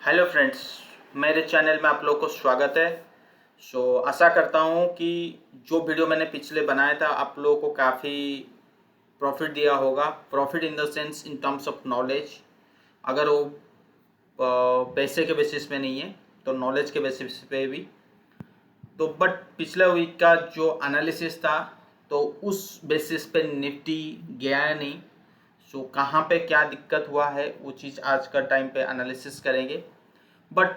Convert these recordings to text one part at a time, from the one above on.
Hello friends, मेरे channel में आप लोग को स्वागत है। आशा करता हूँ कि जो वीडियो मैंने पिछले बनाया था आप लोगों को काफ़ी प्रॉफिट दिया होगा। Profit in the sense in terms of knowledge. अगर वो पैसे के बेसिस पे नहीं है तो नॉलेज के बेसिस पे भी। तो बट पिछले वीक का जो एनालिसिस था तो उस बेसिस पे निफ्टी गया नहीं। कहाँ पे क्या दिक्कत हुआ है वो चीज़ आज का टाइम पे एनालिसिस करेंगे। बट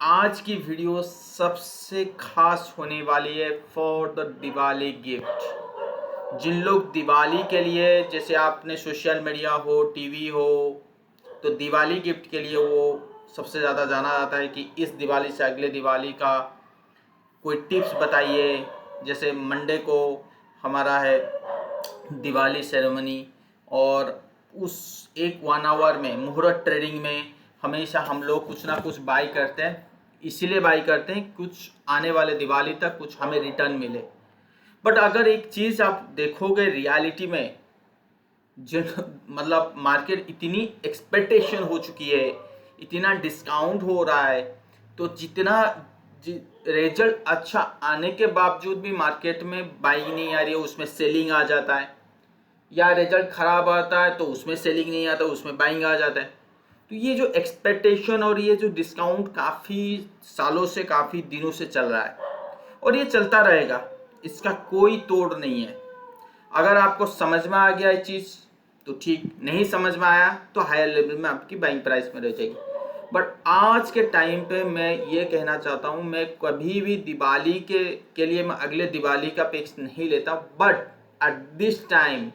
आज की वीडियो सबसे खास होने वाली है फॉर द दिवाली गिफ्ट। जिन लोग दिवाली के लिए, जैसे आपने सोशल मीडिया हो, टीवी हो, तो दिवाली गिफ्ट के लिए वो सबसे ज़्यादा जाना जाता है कि इस दिवाली से अगले दिवाली का कोई टिप्स बताइए। जैसे मंडे को हमारा है दिवाली सेरेमनी, और उस एक 1 आवर में मुहूर्त ट्रेडिंग में हमेशा हम लोग कुछ ना कुछ बाई करते हैं। इसीलिए बाई करते हैं कुछ आने वाले दिवाली तक कुछ हमें रिटर्न मिले। बट अगर एक चीज़ आप देखोगे रियलिटी में, जिन मतलब मार्केट इतनी एक्सपेक्टेशन हो चुकी है, इतना डिस्काउंट हो रहा है, तो जितना रिजल्ट अच्छा आने के बावजूद भी मार्केट में बाइंग नहीं आ रही है, उसमें सेलिंग आ जाता है। या रिजल्ट खराब आता है तो उसमें सेलिंग नहीं आता, उसमें बाइंग आ जाता है। तो ये जो एक्सपेक्टेशन और ये जो डिस्काउंट काफ़ी सालों से, काफ़ी दिनों से चल रहा है और ये चलता रहेगा, इसका कोई तोड़ नहीं है। अगर आपको समझ में आ गया ये चीज़ तो ठीक, नहीं समझ में आया तो हायर लेवल में आपकी बाइंग प्राइस में रह जाएगी। बट आज के टाइम पे मैं ये कहना चाहता हूँ, मैं कभी भी दिवाली के लिए मैं अगले दिवाली का पिक्स नहीं लेता। बट एट दिस टाइम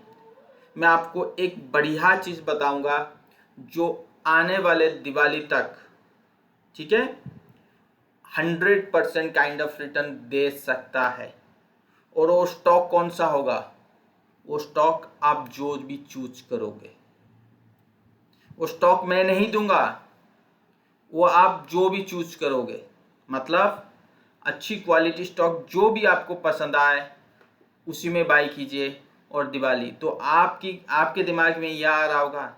मैं आपको एक बढ़िया चीज़ बताऊंगा जो आने वाले दिवाली तक, ठीक है, 100% काइंड ऑफ रिटर्न दे सकता है। और वो स्टॉक कौन सा होगा? वो स्टॉक आप जो भी चूज करोगे, वो स्टॉक मैं नहीं दूंगा, वो आप जो भी चूज करोगे। मतलब अच्छी क्वालिटी स्टॉक जो भी आपको पसंद आए उसी में बाई कीजिए। और दिवाली तो आपके दिमाग में यह आ रहा होगा,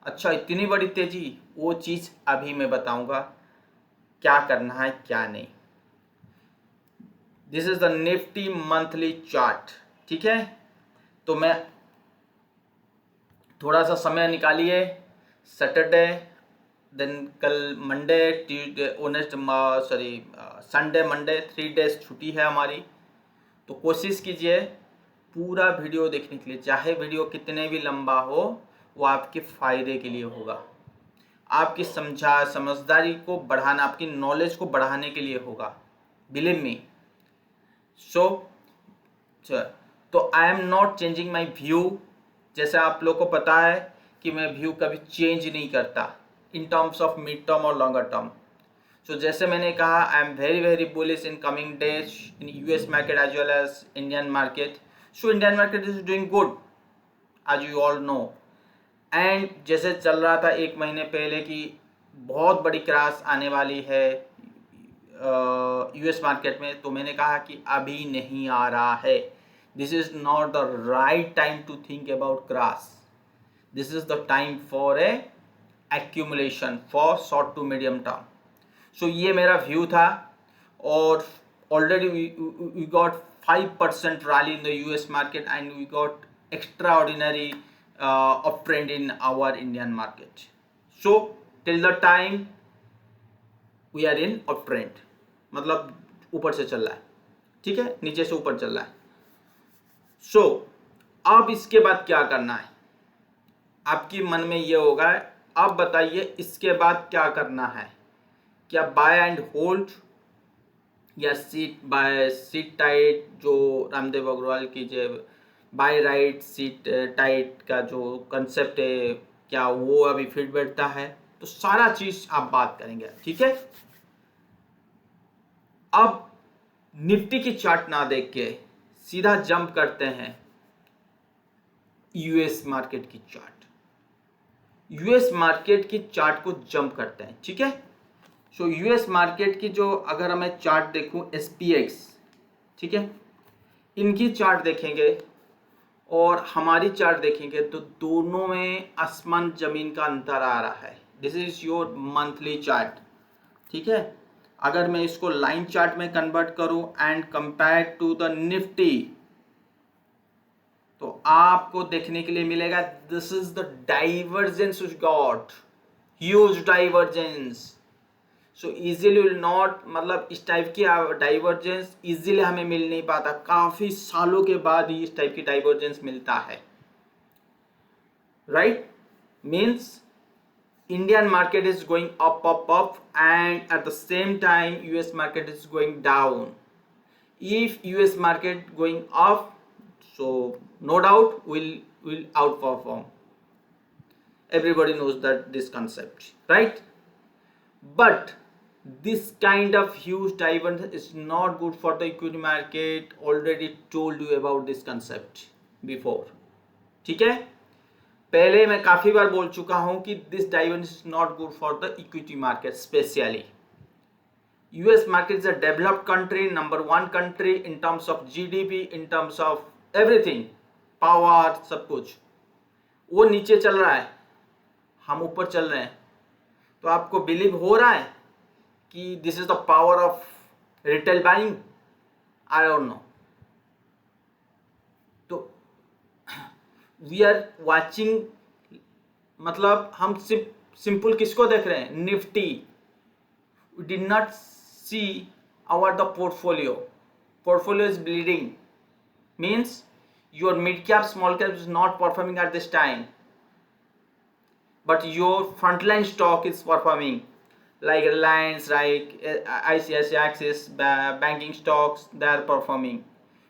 अच्छा इतनी बड़ी तेजी, वो चीज़ अभी मैं बताऊंगा क्या करना है क्या नहीं। This is the Nifty monthly chart, ठीक है। तो मैं थोड़ा सा समय निकालिए, सैटरडे, देन कल Monday, Tuesday, Sunday, Monday, 3 days छुट्टी है हमारी। तो कोशिश कीजिए पूरा वीडियो देखने के लिए, चाहे वीडियो कितने भी लंबा हो, वो आपके फायदे के लिए होगा, आपकी समझदारी को बढ़ाना, आपकी नॉलेज को बढ़ाने के लिए होगा, बिलीव मी। सो तो I am not changing my view. जैसे आप लोग को पता है कि मैं व्यू कभी चेंज नहीं करता in terms of mid term और लॉन्गर टर्म। जैसे मैंने कहा, I am very very bullish in coming days in US market as well as Indian market. Indian market is doing good as you all know. And जैसे चल रहा था एक महीने पहले कि बहुत बड़ी क्रैश आने वाली है यूएस मार्केट में, तो मैंने कहा कि अभी नहीं आ रहा है। This is not the right time to think about crash. This is the time for a accumulation for short to medium term. ये मेरा व्यू था। और already we got 5% rally in the US market and we got extraordinary uptrend in our Indian market. So till the time we are in uptrend, मतलब ऊपर से चल रहा है, ठीक है, नीचे से ऊपर चल रहा है। अब इसके बाद क्या करना है, आपकी मन में ये होगा, अब बताइए इसके बाद क्या करना है। क्या बाय एंड होल्ड या सीट टाइट, जो रामदेव अग्रवाल की जो बाय राइट सीट टाइट का जो कंसेप्ट है, क्या वो अभी फिट बैठता है? तो सारा चीज आप बात करेंगे, ठीक है। अब निफ्टी की चार्ट ना देख के सीधा जंप करते हैं यूएस मार्केट की चार्ट। यूएस मार्केट की चार्ट को जंप करते हैं, ठीक है। यूएस मार्केट की जो, अगर मैं चार्ट देखूं एसपीएक्स, ठीक है, इनकी चार्ट देखेंगे और हमारी चार्ट देखेंगे तो दोनों में आसमान जमीन का अंतर आ रहा है। This is your monthly chart. ठीक है। अगर मैं इसको लाइन चार्ट में कन्वर्ट करूं and compare to the Nifty, तो आपको देखने के लिए मिलेगा this is the divergence got, huge divergence. So easily will not, मतलब इस टाइप की डाइवर्जेंस इजीली हमें मिल नहीं पाता, काफी सालों के बाद ही इस टाइप की डाइवर्जेंस मिलता है, right. Means Indian market is going up, and at the same time US market is going down. If US market going up, so no doubt will outperform. Everybody knows that this concept, right? But this kind of huge divergence is not good for the equity market. Already told you about this concept before. ठीक है, पहले मैं काफी बार बोल चुका हूं कि this divergence is not good for the equity market. Specially US market is a developed country, number 1 country in terms of GDP, in terms of everything, power, सब कुछ। वो नीचे चल रहा है, हम ऊपर चल रहे हैं। तो आपको बिलीव हो रहा है कि this is the power of retail buying? I don't know. तो वी आर वाचिंग, मतलब हम सिंपल किसको देख रहे हैं? Nifty. We did not see our the portfolio is bleeding, means your mid cap small cap is not performing at this time, but your frontline stock is performing, like Reliance, like ICICI, Axis, banking stocks, they are performing,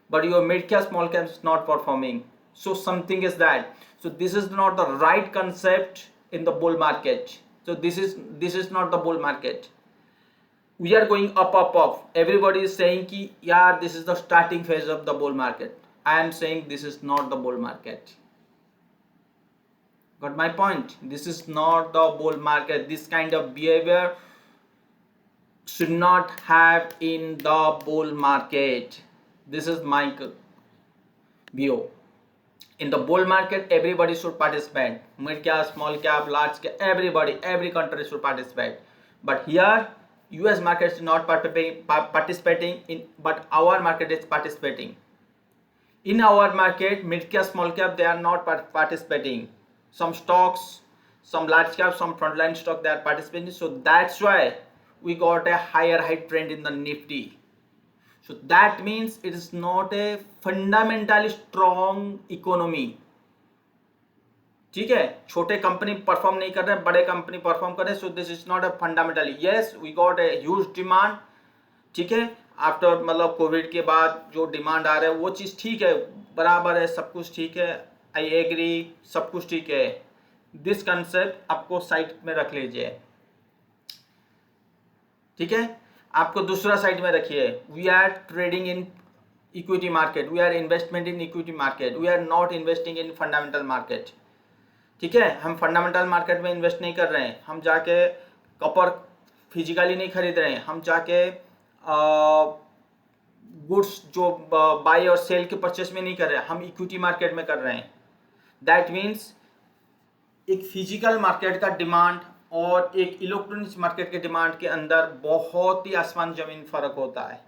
but your mid cap small cap is not performing. So something is that. So this is not the right concept in the bull market. So this is not the bull market. We are going up. Everybody is saying ki yeah, this is the starting phase of the bull market. I am saying this is not the bull market. Got my point? This is not the bull market. This kind of behavior should not have in the bull market. This is my view. In the bull market, everybody should participate. Mid cap, small cap, large cap, everybody, every country should participate. But here, US market is not participating in, but our market is participating. In our market, mid cap, small cap, they are not participating. Some stocks, some large cap, some frontline stock, they are participating. So that's why we got a high trend in the Nifty. So that means it is not a fundamentally strong economy. ठीक है, छोटे company perform नहीं कर रहे, बड़े company perform कर रहे। So this is not a fundamentally. Yes, we got a huge demand, ठीक है, आफ्टर, मतलब कोविड के बाद जो डिमांड आ रहा है वो चीज़ ठीक है, बराबर है, सब कुछ ठीक है, आई एग्री, सब कुछ ठीक है। दिस कंसेप्ट आपको साइड में रख लीजिए, ठीक है। आपको दूसरा साइड में रखिए, we are trading in equity market, we are investment in equity market, we are not investing in fundamental market, ठीक है। हम फंडामेंटल मार्केट में इन्वेस्ट नहीं कर रहे हैं, हम जाके कॉपर फिजिकली नहीं खरीद रहे हैं, हम जाके गुड्स जो बाय और सेल के परचेस में नहीं कर रहे हैं, हम इक्विटी मार्केट में कर रहे हैं। दैट मीन्स एक फिजिकल मार्केट का डिमांड और एक इलेक्ट्रॉनिक्स मार्केट के डिमांड के अंदर बहुत ही आसमान जमीन फर्क होता है।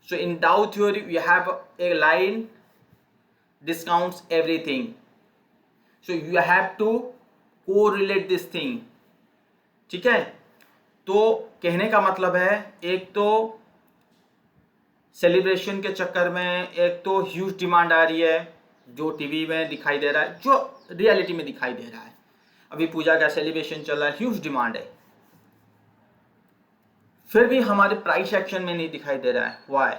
So in Dow theory we have a line discounts everything, so you have to correlate this thing, ठीक है। तो कहने का मतलब है, एक तो सेलिब्रेशन के चक्कर में एक तो ह्यूज डिमांड आ रही है, जो टीवी में दिखाई दे रहा है, जो रियलिटी में दिखाई दे रहा है। अभी पूजा का सेलिब्रेशन चल रहा है, ह्यूज डिमांड है, फिर भी हमारे प्राइस एक्शन में नहीं दिखाई दे रहा है। व्हाई?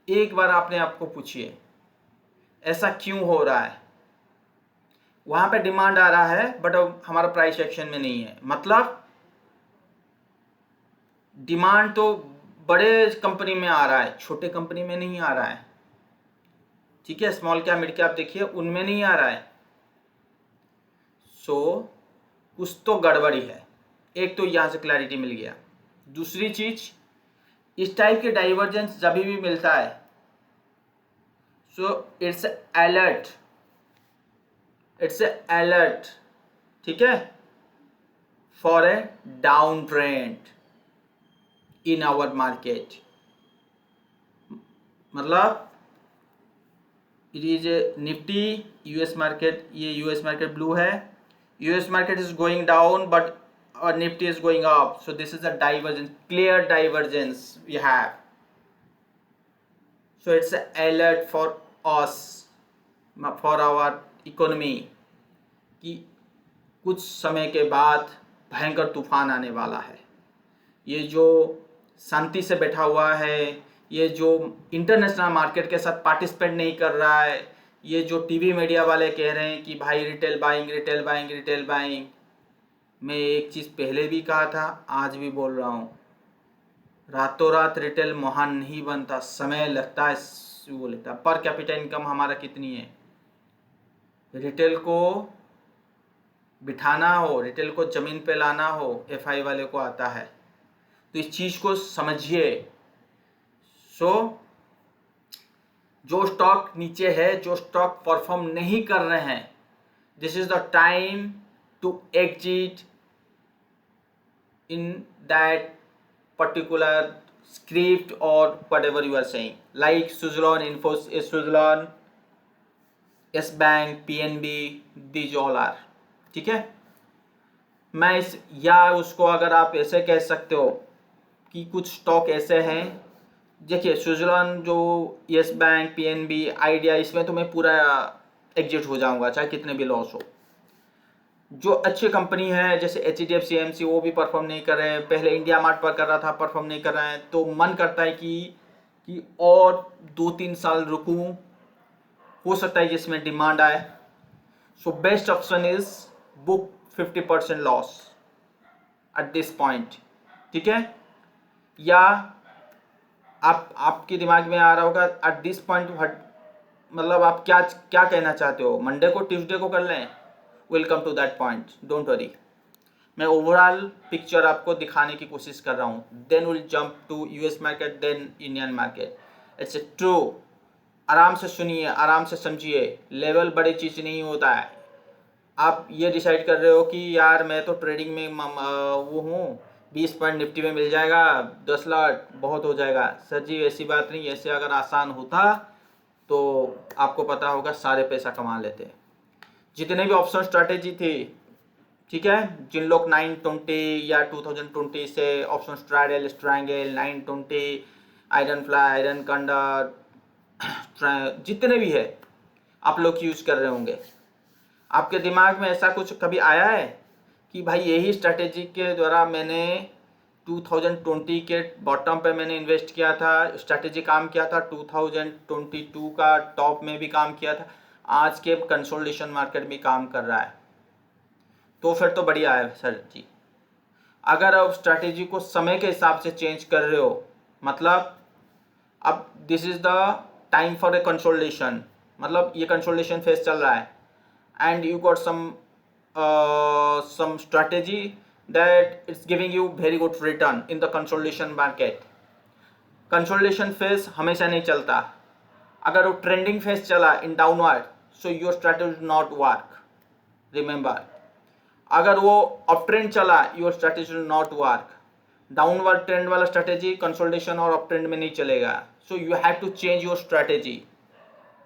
एक बार आपने आपको पूछिए, ऐसा क्यों हो रहा है? वहां पे डिमांड आ रहा है बट हमारा प्राइस एक्शन में नहीं है। मतलब डिमांड तो बड़े कंपनी में आ रहा है, छोटे कंपनी में नहीं आ रहा है, ठीक है। स्मॉल कैप, मिड कैप देखिए, उनमें नहीं आ रहा है। सो कुछ तो गड़बड़ी है। एक तो यहां से क्लैरिटी मिल गया। दूसरी चीज, इस टाइप के डाइवर्जेंस जब भी मिलता है, सो इट्स अलर्ट, ठीक है। For a down trend in our market. मतलब it is Nifty US market, ये यूएस मार्केट ब्लू है, US market is going down but Nifty is going up, so this is a divergence, clear divergence we have, so it's an alert for us, for our economy कि कुछ समय के बाद भयंकर तूफान आने वाला है। ये जो शांति से बैठा हुआ है, ये जो इंटरनेशनल मार्केट के साथ पार्टिसिपेट नहीं कर रहा है, ये जो टीवी मीडिया वाले कह रहे हैं कि भाई retail buying retail buying retail buying, मैं एक चीज़ पहले भी कहा था, आज भी बोल रहा हूँ, रातों रात रिटेल महान नहीं बनता, समय लगता है, वो लेता है। पर कैपिटा इनकम हमारा कितनी है? रिटेल को बिठाना हो, रिटेल को ज़मीन पे लाना हो, एफआई वाले को आता है, तो इस चीज़ को समझिए। जो स्टॉक नीचे है, जो स्टॉक परफॉर्म नहीं कर रहे हैं, this is the time to exit in that particular script or whatever you are saying, like Suzlon, Infosys, Suzlon, S Bank, PNB, these all are, ठीक है। मैं इस या उसको अगर आप ऐसे कह सकते हो कि कुछ स्टॉक ऐसे हैं, देखिए सुजलॉन, जो यस बैंक, पीएनबी, आइडिया, इसमें तो मैं पूरा एग्जिट हो जाऊंगा चाहे कितने भी लॉस हो। जो अच्छी कंपनी है जैसे HDFC AMC, वो भी परफॉर्म नहीं कर रहे हैं, पहले इंडिया मार्ट पर कर रहा था, परफॉर्म नहीं कर रहे हैं, तो मन करता है कि और 2-3 साल रुकूं, हो सकता है जिसमें डिमांड आए। So best option is book 50% loss at this point, ठीक है। या आपके दिमाग में आ रहा होगा एट दिस पॉइंट, मतलब आप क्या क्या कहना चाहते हो, मंडे को ट्यूसडे को कर लें? Welcome to that point, don't worry, मैं ओवरऑल पिक्चर आपको दिखाने की कोशिश कर रहा हूँ। Then will jump to US market, then Indian market. It's true, आराम से सुनिए, आराम से समझिए, लेवल बड़ी चीज़ नहीं होता है। आप ये डिसाइड कर रहे हो कि यार मैं तो ट्रेडिंग में वो हूँ, 20 पॉइंट निफ्टी में मिल जाएगा, 10 लाख बहुत हो जाएगा। सर जी ऐसी बात नहीं, ऐसे अगर आसान होता तो आपको पता होगा सारे पैसा कमा लेते। जितने भी ऑप्शन स्ट्रैटेजी थी, ठीक है, जिन लोग 920 या 2020 से option straddle, strangle, 920, iron fly, iron condor, जितने भी है आप लोग यूज कर रहे होंगे, आपके दिमाग में ऐसा कुछ कभी आया है कि भाई यही स्ट्रैटेजी के द्वारा मैंने 2020 के बॉटम पे मैंने इन्वेस्ट किया था, स्ट्रैटेजी काम किया था, 2022 का टॉप में भी काम किया था, आज के कंसोलिडेशन मार्केट में काम कर रहा है, तो फिर तो बढ़िया है सर जी। अगर आप स्ट्रैटेजी को समय के हिसाब से चेंज कर रहे हो, मतलब अब this is the time for A consolidation, मतलब ये कंसोलिडेशन फेज चल रहा है and you got some strategy that it's giving you very good return in the consolidation market. Consolidation phase हमेशा नहीं चलता, अगर वो ट्रेंडिंग फेज चला in downward, so your strategy not work, remember. अगर वो अप ट्रेंड चला, your strategy not work. Downward trend वाला स्ट्रैटेजी कंसोलिडेशन और अप ट्रेंड में नहीं चलेगा, so you have to change your strategy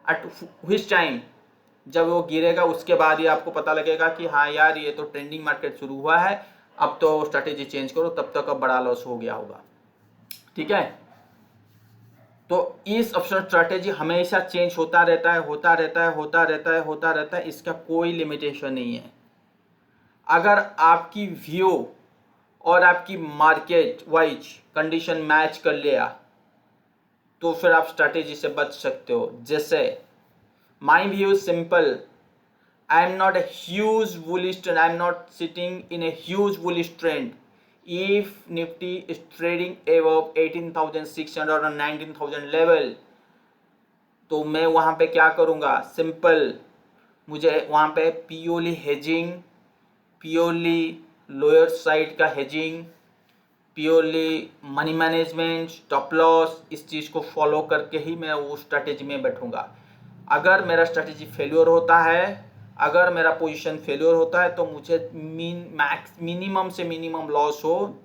at which time, जब वो गिरेगा उसके बाद ही आपको पता लगेगा कि हाँ यार ये तो ट्रेंडिंग मार्केट शुरू हुआ है, अब तो स्ट्रैटेजी चेंज करो, तब तक अब बड़ा लॉस हो गया होगा, ठीक है। तो इस ऑप्शन स्ट्रैटेजी हमेशा चेंज होता रहता है, होता रहता है, होता रहता है, होता रहता है, इसका कोई लिमिटेशन नहीं है। अगर आपकी व्यू और आपकी मार्केट वाइज कंडीशन मैच कर लिया तो फिर आप स्ट्रैटेजी से बच सकते हो। जैसे my view is simple, I am not a huge bullish trend, I am not sitting in a huge bullish trend. If Nifty is trading above 18,600 or 19,000 level, तो मैं वहाँ पे क्या करूँगा, सिंपल, मुझे वहाँ पे purely hedging, purely lower side का hedging, purely money management, stop loss, इस चीज़ को फॉलो करके ही मैं वो स्ट्रैटेजी में बैठूँगा। अगर मेरा स्ट्रैटेजी फेल्योर होता है, अगर मेरा पोजीशन फेलियर होता है तो मुझे मिनिमम से मिनिमम लॉस हो,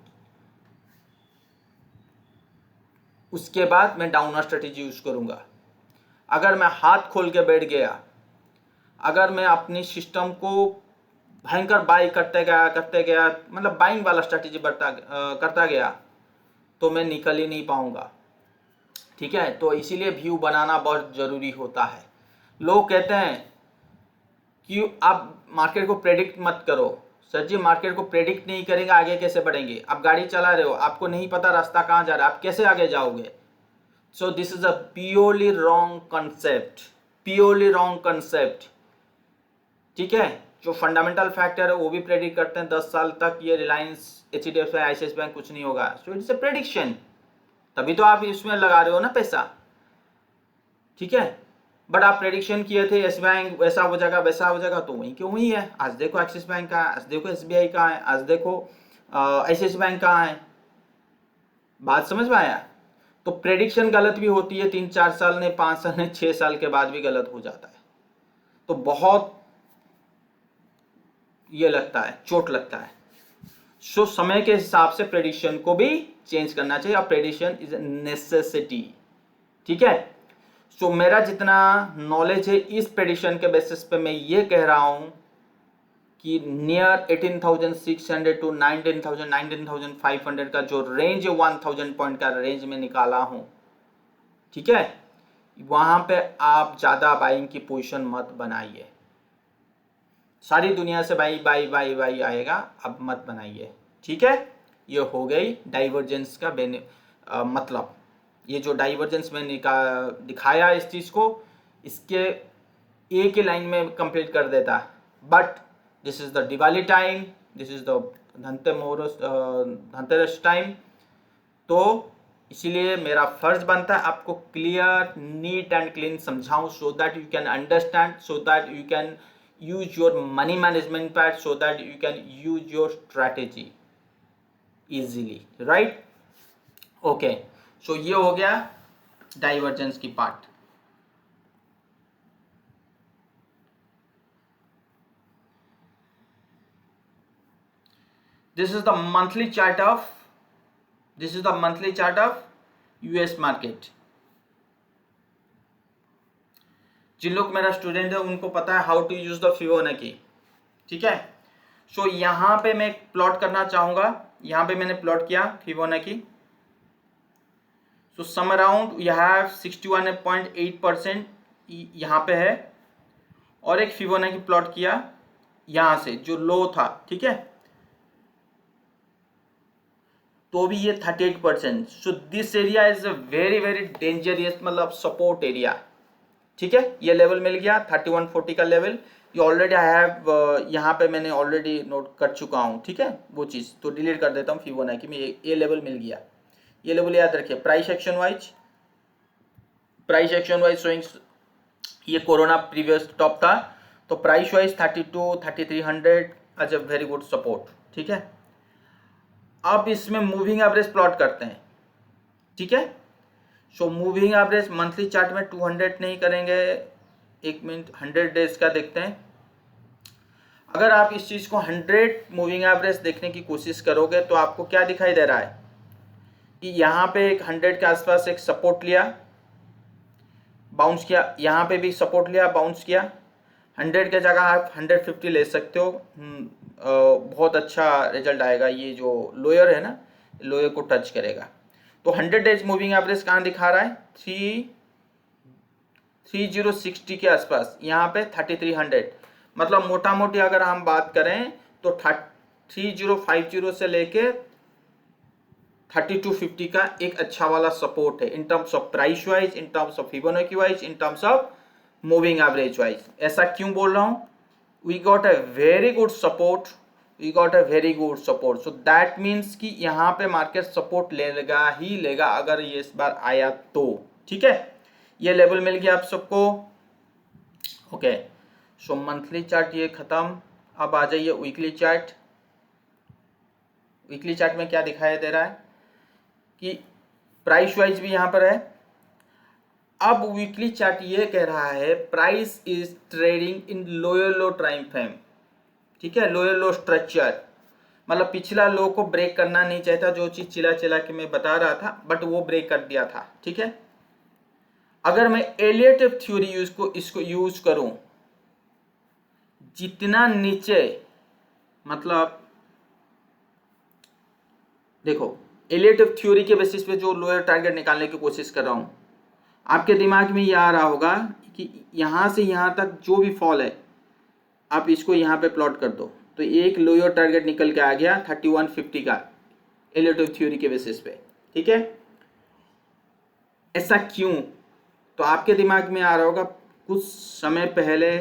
उसके बाद मैं डाउनर स्ट्रेटेजी यूज करूंगा। अगर मैं हाथ खोल के बैठ गया, अगर मैं अपनी सिस्टम को भयंकर बाई करते गया मतलब बाइंग वाला स्ट्रेटेजी करता गया, तो मैं निकल ही नहीं पाऊंगा। ठीक है, तो इसीलिए व्यू बनाना बहुत जरूरी होता है। लोग कहते हैं कि आप मार्केट को प्रेडिक्ट मत करो। सर जी, मार्केट को प्रेडिक्ट नहीं करेंगे आगे कैसे बढ़ेंगे? आप गाड़ी चला रहे हो, आपको नहीं पता रास्ता कहाँ जा रहा है, आप कैसे आगे जाओगे? सो this is a purely wrong concept, purely wrong concept. ठीक है, जो फंडामेंटल फैक्टर है वो भी प्रेडिक्ट करते हैं 10 साल तक ये रिलायंस, एचडीएफसी, आईसीआईसीआई बैंक कुछ नहीं होगा। सो इट्स अ प्रेडिक्शन, तभी तो आप इसमें लगा रहे हो ना पैसा। ठीक है, बट आप प्रेडिक्शन किए थे यस बैंक वैसा हो जाएगा वैसा हो जाएगा, तो वही क्यों वही है। आज देखो एक्सिस बैंक का है, आज देखो एसबीआई का है, आज देखो आईसीआईसीआई बैंक का है। बात समझ में आया? तो प्रेडिक्शन गलत भी होती है, 3-4 साल ने, 5 साल ने, 6 साल के बाद भी गलत हो जाता है। तो बहुत ये लगता है, चोट लगता है। सो समय के हिसाब से प्रेडिक्शन को भी चेंज करना चाहिए, और प्रेडिक्शन इज नेसेसिटी। ठीक है, सो मेरा जितना नॉलेज है इस प्रेडिक्शन के बेसिस पे मैं ये कह रहा हूं कि नियर 18,600 टू 19,500 का जो रेंज है, 1000 पॉइंट का रेंज में निकाला हूं। ठीक है, वहां पे आप ज्यादा बाइंग की पोजीशन मत बनाइए। सारी दुनिया से बाई बाई बाई बाई आएगा, अब मत बनाइए। ठीक है, ये हो गई डाइवर्जेंस का मतलब। ये जो डाइवर्जेंस में दिखाया इस चीज को, इसके एक ही लाइन में कंप्लीट कर देता। But this is the Diwali time, this is the Dhanteras time, तो इसीलिए मेरा फर्ज बनता है आपको क्लियर, नीट एंड क्लीन समझाऊं, so that you can understand, so that you can use your money management part, so that you can use your strategy easily, right? Okay, so ये हो गया डाइवर्जेंस की part. this is the monthly chart of US market. जिन लोग मेरा student है उनको पता है how to use the Fibonacci. ठीक है, सो यहां पे मैं प्लॉट करना चाहूंगा, यहां पे मैंने प्लॉट किया Fibonacci. So some around you have 61.8% यहां पे है, और एक फिबोनाची प्लॉट किया यहां से जो लो था। ठीक है, तो भी ये 38%। So this area is a very very dangerous, मतलब सपोर्ट एरिया। ठीक है, ये लेवल मिल गया 3140 का लेवल, ये ऑलरेडी आई हैव यहाँ पे मैंने ऑलरेडी नोट कर चुका हूँ। ठीक है, वो चीज़ तो डिलीट कर देता हूँ फिबोनाची में। ये लेवल मिल गया, ये लेवल याद रखिए। प्राइस एक्शन वाइज शोइंग, ये कोरोना प्रीवियस टॉप था, तो price wise 32-3300 as a very good support. ठीक है, अब इसमें मूविंग एवरेज प्लॉट करते हैं। ठीक है, so moving average monthly chart में 200 नहीं करेंगे, 1 मिनट 100 डेज का देखते हैं। अगर आप इस चीज को 100 मूविंग एवरेज देखने की कोशिश करोगे तो आपको क्या दिखाई दे रहा है कि यहाँ पे एक 100 के आसपास एक सपोर्ट लिया, बाउंस किया, यहाँ पे भी सपोर्ट लिया, बाउंस किया। 100 के जगह आप 150 ले सकते हो, बहुत अच्छा रिजल्ट आएगा। ये जो लोअर है ना, लोअर को टच करेगा। तो 100 डेज मूविंग एवरेज कहाँ दिखा रहा है? 3060 के आसपास, यहाँ पे 3300। मतलब मोटा मोटी अगर हम बात करें तो 3050 से लेके 3250 का एक अच्छा वाला सपोर्ट है, in terms of price wise, in terms of Fibonacci wise, in terms of moving average wise. ऐसा क्यों बोल रहा हूं? We got a very good support, so that means कि यहाँ पे मार्केट सपोर्ट लेगा ही लेगा अगर ये इस बार आया तो। ठीक है, ये लेवल मिल गया आप सबको। ओके, सो मंथली चार्ट ये खत्म। अब आ जाइए वीकली चार्ट। वीकली चार्ट में क्या दिखाई दे रहा है कि प्राइस वाइज भी यहाँ पर है, अब वीकली चार्ट ये कह रहा है price is trading in lower low time frame, ठीक है, लोअर लो स्ट्रक्चर, मतलब पिछला लो को ब्रेक करना नहीं चाहता, जो चीज चिला चिला के मैं बता रहा था, बट वो ब्रेक कर दिया था, ठीक है। अगर मैं एलियट थ्योरी इसको यूज करूं, जितना नीचे, मतलब देखो एलियट थ्योरी के बेसिस पे जो लोअर टारगेट निकालने की कोशिश कर रहा हूं, आपके दिमाग में ये आ रहा होगा कि यहां से यहां तक जो भी फॉल है, आप इसको यहां पे प्लॉट कर दो, तो एक लोअर टारगेट निकल के आ गया 3150 का एलियट थ्योरी के बेसिस पे, ठीक है। ऐसा क्यों? तो आपके दिमाग में आ रहा होगा, कुछ समय पहले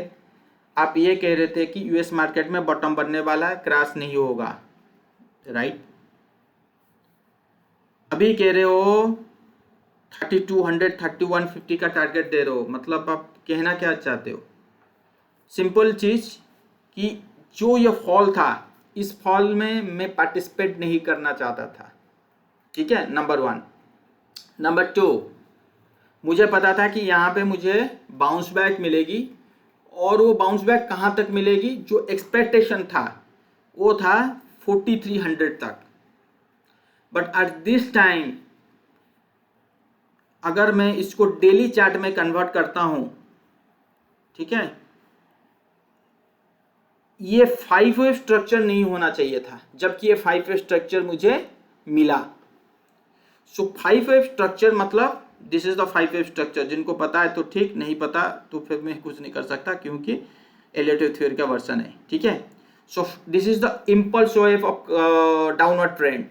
आप ये कह रहे थे कि यूएस मार्केट में बॉटम बनने वाला है, क्रैश नहीं होगा, राइट। अभी कह रहे हो 3200 3150 का टारगेट दे रहे हो, मतलब आप कहना क्या चाहते हो? सिंपल चीज कि जो ये फॉल था, इस फॉल में मैं पार्टिसिपेट नहीं करना चाहता था, ठीक है, नंबर 1। नंबर 2, मुझे पता था कि यहाँ पे मुझे बाउंस बैक मिलेगी, और वो बाउंस बैक कहाँ तक मिलेगी, जो एक्सपेक्टेशन था वो था 4300 तक। बट एट दिस टाइम अगर मैं इसको डेली चार्ट में कन्वर्ट करता हूं, ठीक है, ये 5 वेव स्ट्रक्चर नहीं होना चाहिए था, जबकि ये 5 वेव स्ट्रक्चर मुझे मिला। सो 5 वेव स्ट्रक्चर मतलब this is the 5 wave structure. जिनको पता है तो ठीक, नहीं पता तो फिर मैं कुछ नहीं कर सकता, क्योंकि एलियट थ्योरी का वर्जन है, ठीक है। सो this is the impulse wave of downward trend.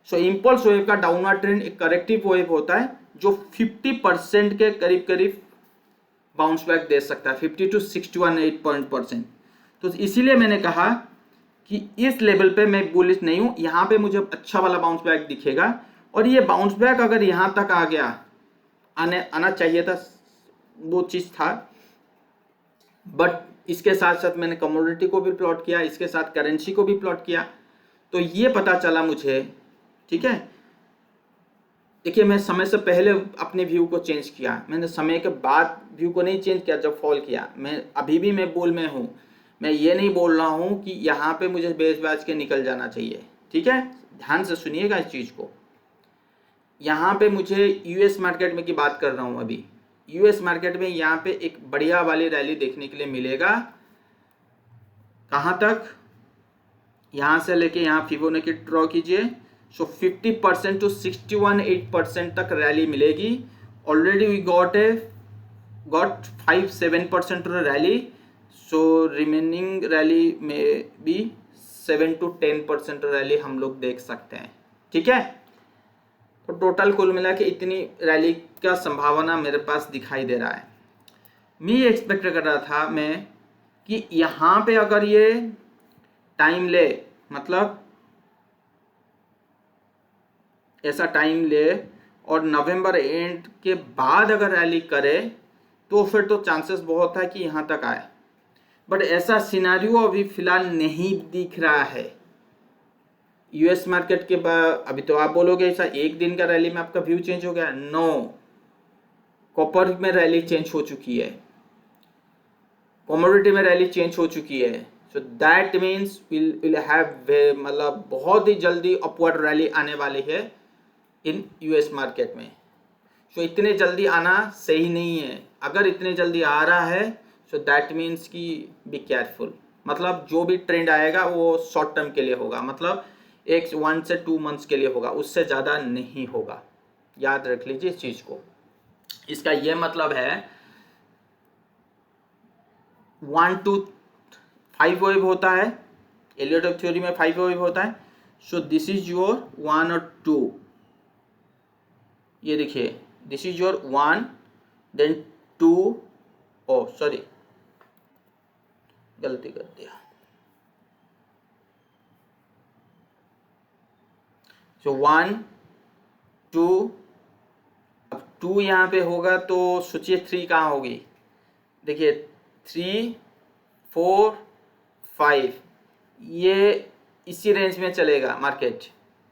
So impulse wave का डाउनवर्ड ट्रेंड एक करेक्टिव वेव होता है, जो 50% के करीब करीब बाउंस बैक दे सकता है, 50 to 61-8%। तो इसीलिए मैंने कहा कि इस लेवल पे मैं बुलिश नहीं हूं, यहां पे मुझे अच्छा वाला बाउंस बैक दिखेगा, और ये बाउंस बैक अगर यहां तक आ गया, आना चाहिए था, वो चीज था। बट इसके साथ साथ मैंने कमोडिटी को भी प्लॉट किया, इसके साथ करेंसी को भी प्लॉट किया, तो ये पता चला मुझे, ठीक है। देखिए मैं समय से पहले अपने व्यू को चेंज किया, मैंने समय के बाद व्यू को नहीं चेंज किया जब फॉल किया। मैं अभी भी मैं बुल में हूँ, मैं ये नहीं बोल रहा हूँ कि यहाँ पे मुझे बेच बाज के निकल जाना चाहिए, ठीक है। ध्यान से सुनिएगा इस चीज़ को। यहाँ पे मुझे यूएस मार्केट में की बात कर रहा हूँ अभी। यूएस मार्केट में यहाँ पे एक बढ़िया वाली रैली देखने के लिए मिलेगा। कहाँ तक? यहाँ से लेके यहाँ फिबोनाची ड्रॉ कीजिए। सो 50% टू 61-8% तक रैली मिलेगी। Already we got 5-7% rally, so remaining rally में भी 7 to 10% रैली हम लोग देख सकते हैं, ठीक है। तो टोटल कुल मिला के इतनी रैली का संभावना मेरे पास दिखाई दे रहा है। मैं ये एक्सपेक्ट कर रहा था मैं कि यहाँ पे अगर ये टाइम ले, मतलब ऐसा टाइम ले और नवंबर एंड के बाद अगर रैली करे, तो फिर तो चांसेस बहुत है कि यहाँ तक आए। बट ऐसा सिनारियो अभी फिलहाल नहीं दिख रहा है यूएस मार्केट के बाद। अभी तो आप बोलोगे ऐसा एक दिन का रैली में आपका व्यू चेंज हो गया, नो। कॉपर में रैली चेंज हो चुकी है, कमोडिटी में रैली चेंज हो चुकी है। सो दैट मीन्स विल हैव, मतलब बहुत ही जल्दी अपवर्ड रैली आने वाली है इन यूएस मार्केट में। सो इतने जल्दी आना सही नहीं है। अगर इतने जल्दी आ रहा है सो दैट मीन्स कि बी केयरफुल, मतलब जो भी ट्रेंड आएगा वो शॉर्ट टर्म के लिए होगा, मतलब 1 से 2 मंथ्स के लिए होगा, उससे ज़्यादा नहीं होगा। याद रख लीजिए इस चीज़ को। इसका ये मतलब है 1 to 5 वेव होता है, एलियट थ्योरी में 5 वेव होता है। सो दिस इज योर 1 और 2, ये देखिए this is your 1 then 2, oh sorry गलती कर दिया। सो 1 2, अब 2 यहाँ पे होगा तो सोचिए 3 कहाँ होगी, देखिए 3 4 5, ये इसी रेंज में चलेगा मार्केट,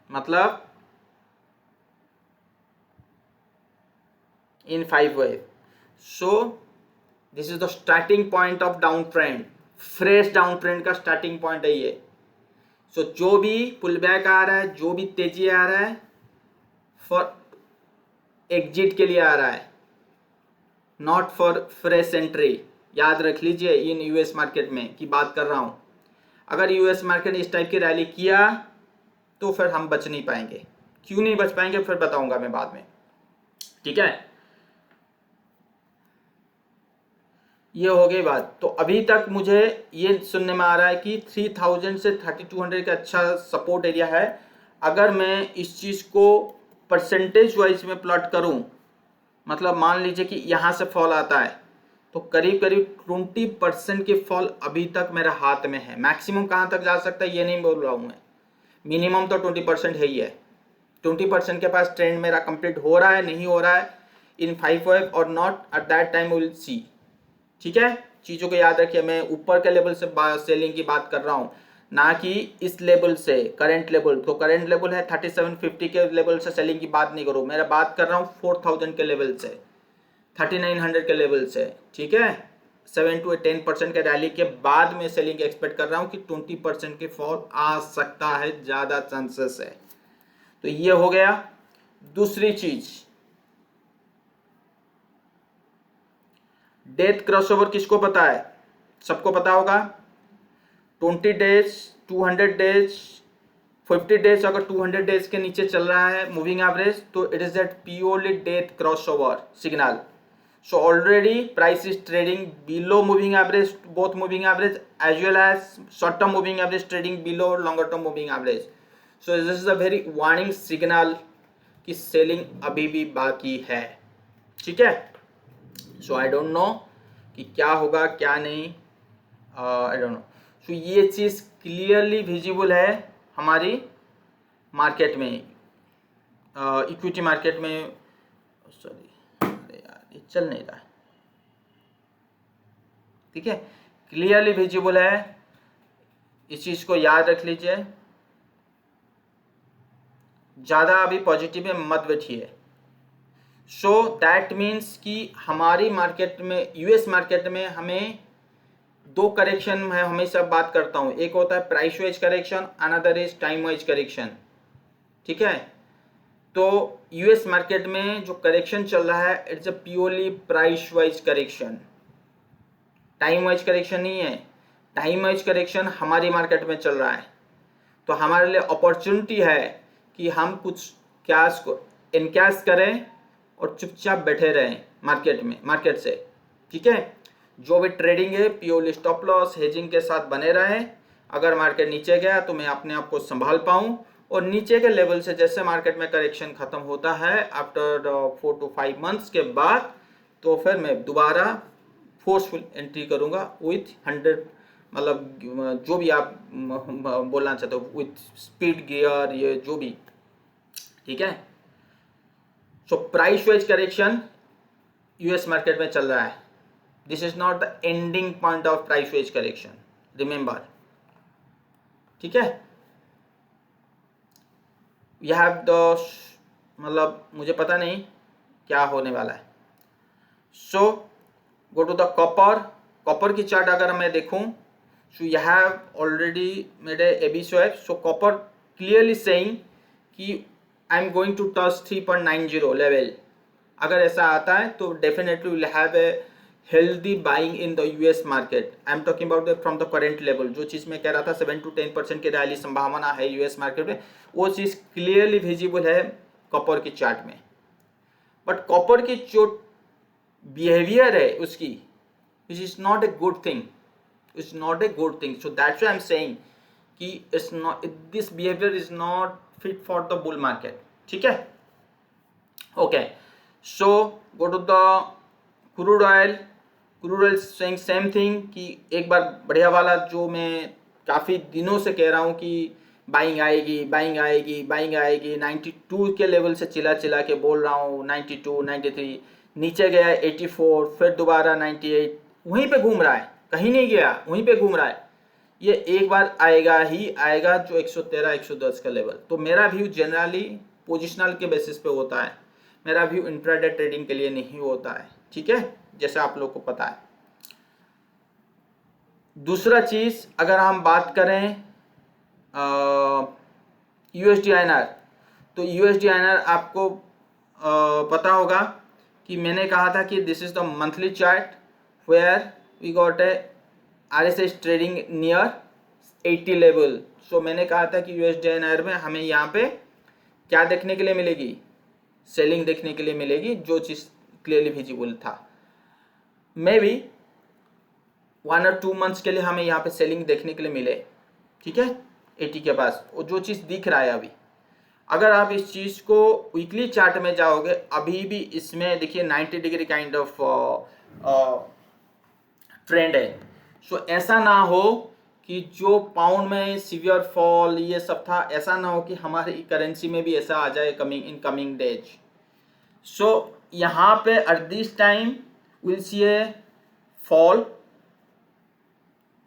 मतलब in 5 wave. So this is the starting point of downtrend, fresh downtrend का starting point है ये. So जो भी पुल बैक आ रहा है, जो भी तेजी आ रहा है, फॉर एग्जिट के लिए आ रहा है, नॉट फॉर फ्रेश एंट्री. याद रख लीजिए इन यूएस मार्केट में की बात कर रहा हूं. अगर यूएस मार्केट ने इस टाइप की रैली किया तो फिर हम बच नहीं पाएंगे. क्यों नहीं बच पाएंगे फिर बताऊंगा मैं बाद में. ठीक है, ये हो गई बात. तो अभी तक मुझे ये सुनने में आ रहा है कि 3000 से 3200 का अच्छा सपोर्ट एरिया है. अगर मैं इस चीज़ को परसेंटेज वाइज में प्लॉट करूं, मतलब मान लीजिए कि यहाँ से फॉल आता है तो करीब करीब 20% की फॉल अभी तक मेरे हाथ में है. मैक्सिमम कहाँ तक जा सकता है ये नहीं बोल रहा हूँ मैं, मिनिमम तो 20% है ही है. 20% के पास ट्रेंड मेरा कंप्लीट हो रहा है नहीं हो रहा है इन 5 वेव और not, at that time will सी. ठीक है, चीज़ों को याद रखिए. मैं ऊपर के लेवल से सेलिंग की बात कर रहा हूँ, ना कि इस लेवल से. करंट लेवल तो करंट लेवल है 3750 के लेवल से सेलिंग की बात नहीं करूँ. मैं बात कर रहा हूँ 4000 के लेवल से, 3900 के लेवल से. ठीक है, 7 to 10% के रैली के बाद में सेलिंग एक्सपेक्ट कर रहा हूँ कि 20% की फॉल आ सकता है, ज़्यादा चांसेस है. तो ये हो गया. दूसरी चीज, डेथ क्रॉसओवर किसको पता है? सबको पता होगा. 20 डेज, 200 डेज, 50 डेज अगर 200 डेज के नीचे चल रहा है मूविंग एवरेज तो it is that purely death crossover signal. So already price is trading below moving average, both moving average as well as short term moving average trading below longer term moving average. So this is a very warning signal कि selling अभी भी बाकी है. ठीक है, सो आई don't no कि क्या होगा क्या नहीं, आई डोंट नो. सो ये चीज़ क्लियरली विजिबल है हमारी मार्केट में, इक्विटी मार्केट में. सॉरी, अरे यार ये चल नहीं रहा है. ठीक है, क्लियरली विजिबल है, इस चीज़ को याद रख लीजिए. ज़्यादा अभी पॉजिटिव में मत बैठिए. सो दैट मीन्स कि हमारी मार्केट में, यूएस मार्केट में हमें दो करेक्शन मैं हमेशा बात करता हूँ. एक होता है price wise correction, another is time wise correction. ठीक है, तो यूएस मार्केट में जो करेक्शन चल रहा है it's a purely price wise correction, time wise correction नहीं है. टाइम वाइज करेक्शन हमारी मार्केट में चल रहा है. तो हमारे लिए अपॉर्चुनिटी है कि हम कुछ कैश को इनकैश करें और चुपचाप बैठे रहें मार्केट में, मार्केट से. ठीक है, जो भी ट्रेडिंग है प्योरली स्टॉप लॉस हेजिंग के साथ बने रहें. अगर मार्केट नीचे गया तो मैं अपने आप को संभाल पाऊँ, और नीचे के लेवल से जैसे मार्केट में करेक्शन खत्म होता है आफ्टर 4 to 5 मंथ्स के बाद, तो फिर मैं दोबारा फोर्सफुल एंट्री करूँगा विथ 100, मतलब जो भी आप बोलना चाहते हो, विथ स्पीड गियर, ये जो भी. ठीक है, so price wise correction US market में चल रहा है. This is not the ending point of price wise correction, remember. ठीक है, यू हैव द, मतलब मुझे पता नहीं क्या होने वाला है. So go to the copper. Copper की चार्ट अगर मैं देखूं, so you have already made a B swap. So copper clearly saying कि I am going to touch 3.90 level. अगर ऐसा आता है तो definitely will have a healthy buying in the US market. I am talking about from the current level. जो चीज़ मैं कह रहा था 7 to 10% की रैली संभावना है यूएस मार्केट में, वो चीज़ क्लियरली विजिबल है कॉपर की चार्ट में. बट कॉपर की जो बिहेवियर है उसकी, which is not a good thing, it's not a good thing. So that's why I am saying कि it's not, this behaviour is not fit for the bull market. ठीक है, okay. So go to the crude oil. Crude oil saying same thing कि एक बार बढ़िया वाला, जो मैं काफ़ी दिनों से कह रहा हूँ कि बाइंग आएगी बाइंग आएगी बाइंग आएगी, 92 के लेवल से चिल्ला चिल्ला के बोल रहा हूँ. 92, 93, नीचे गया 84, फिर दोबारा 98, वहीं पे घूम रहा है, कहीं नहीं गया, वहीं पे घूम रहा है. ये एक बार आएगा ही आएगा जो 113, 110 का लेवल. तो मेरा व्यू जनरली पोजिशनल के बेसिस पे होता है. मेरा व्यू इंट्राडे ट्रेडिंग के लिए नहीं होता है, ठीक है, जैसे आप लोग को पता है। दूसरा चीज अगर हम बात करें USD-INR, तो USD-INR आपको पता होगा कि मैंने कहा था कि this is the monthly chart where we got a RSI trading near 80 level. So मैंने कहा था कि USD-INR में हमें यहाँ पे क्या देखने के लिए मिलेगी, सेलिंग देखने के लिए मिलेगी, जो चीज़ क्लियरली विजिबल था। मे बी 1 और 2 मंथ्स के लिए हमें यहाँ पे सेलिंग देखने के लिए मिले, ठीक है, 80 के पास, वो जो चीज़ दिख रहा है अभी। अगर आप इस चीज़ को वीकली चार्ट में जाओगे, अभी भी इसमें देखिए 90 डिग्री काइंड ऑफ ट्रेंड है। सो ऐसा ना हो कि जो पाउंड में सीवियर फॉल ये सब था, ऐसा ना हो कि हमारी करेंसी में भी ऐसा आ जाए कमिंग डेज। सो यहाँ पे at this time will see a fall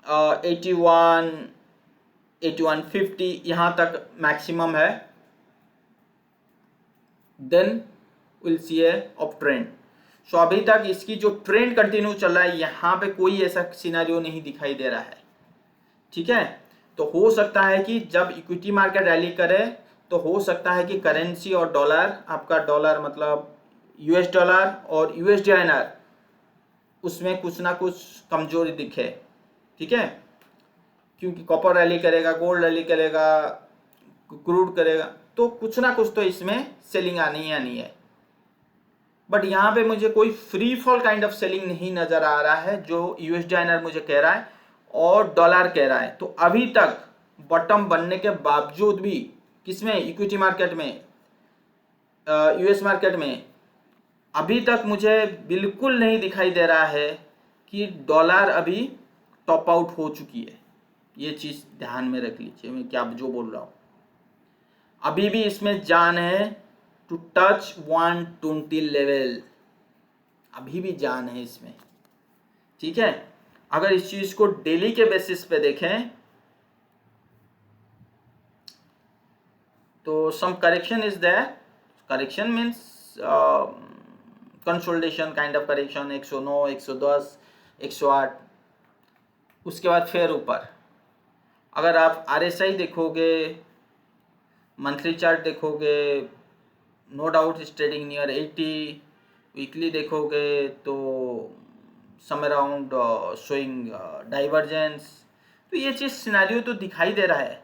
81, 81.50 यहाँ तक मैक्सिमम है, then will see a up trend. So अभी तक इसकी जो ट्रेंड कंटिन्यू चल रहा है, यहाँ पे कोई ऐसा सिनेरियो नहीं दिखाई दे रहा है, ठीक है। तो हो सकता है कि जब इक्विटी मार्केट रैली करे तो हो सकता है कि करेंसी और डॉलर, आपका डॉलर मतलब US डॉलर और USD-INR, उसमें कुछ ना कुछ कमजोरी दिखे, ठीक है, क्योंकि कॉपर रैली करेगा, गोल्ड रैली करेगा, क्रूड करेगा, तो कुछ ना कुछ तो इसमें सेलिंग आनी है। बट यहाँ पे मुझे कोई free fall kind of selling नहीं नजर आ रहा है, जो USD-INR मुझे कह रहा है और डॉलर कह रहा है। तो अभी तक बॉटम बनने के बावजूद भी किसमें, इक्विटी मार्केट में, US मार्केट में, अभी तक मुझे बिल्कुल नहीं दिखाई दे रहा है कि डॉलर अभी टॉप आउट हो चुकी है। ये चीज़ ध्यान में रख लीजिए, मैं क्या जो बोल रहा हूँ। अभी भी इसमें जान है टू टच 120 लेवल, अभी भी जान है इसमें, ठीक है। अगर इस चीज को डेली के बेसिस पे देखें तो some correction is there. Correction means consolidation kind of correction, 109, 110, 108, उसके बाद फिर ऊपर। अगर आप RSI देखोगे, मंथली चार्ट देखोगे, no doubt is trading near 80, weekly देखोगे तो सम अराउंड शोइंग डाइवर्जेंस। तो ये चीज़ सिनेरियो तो दिखाई दे रहा है।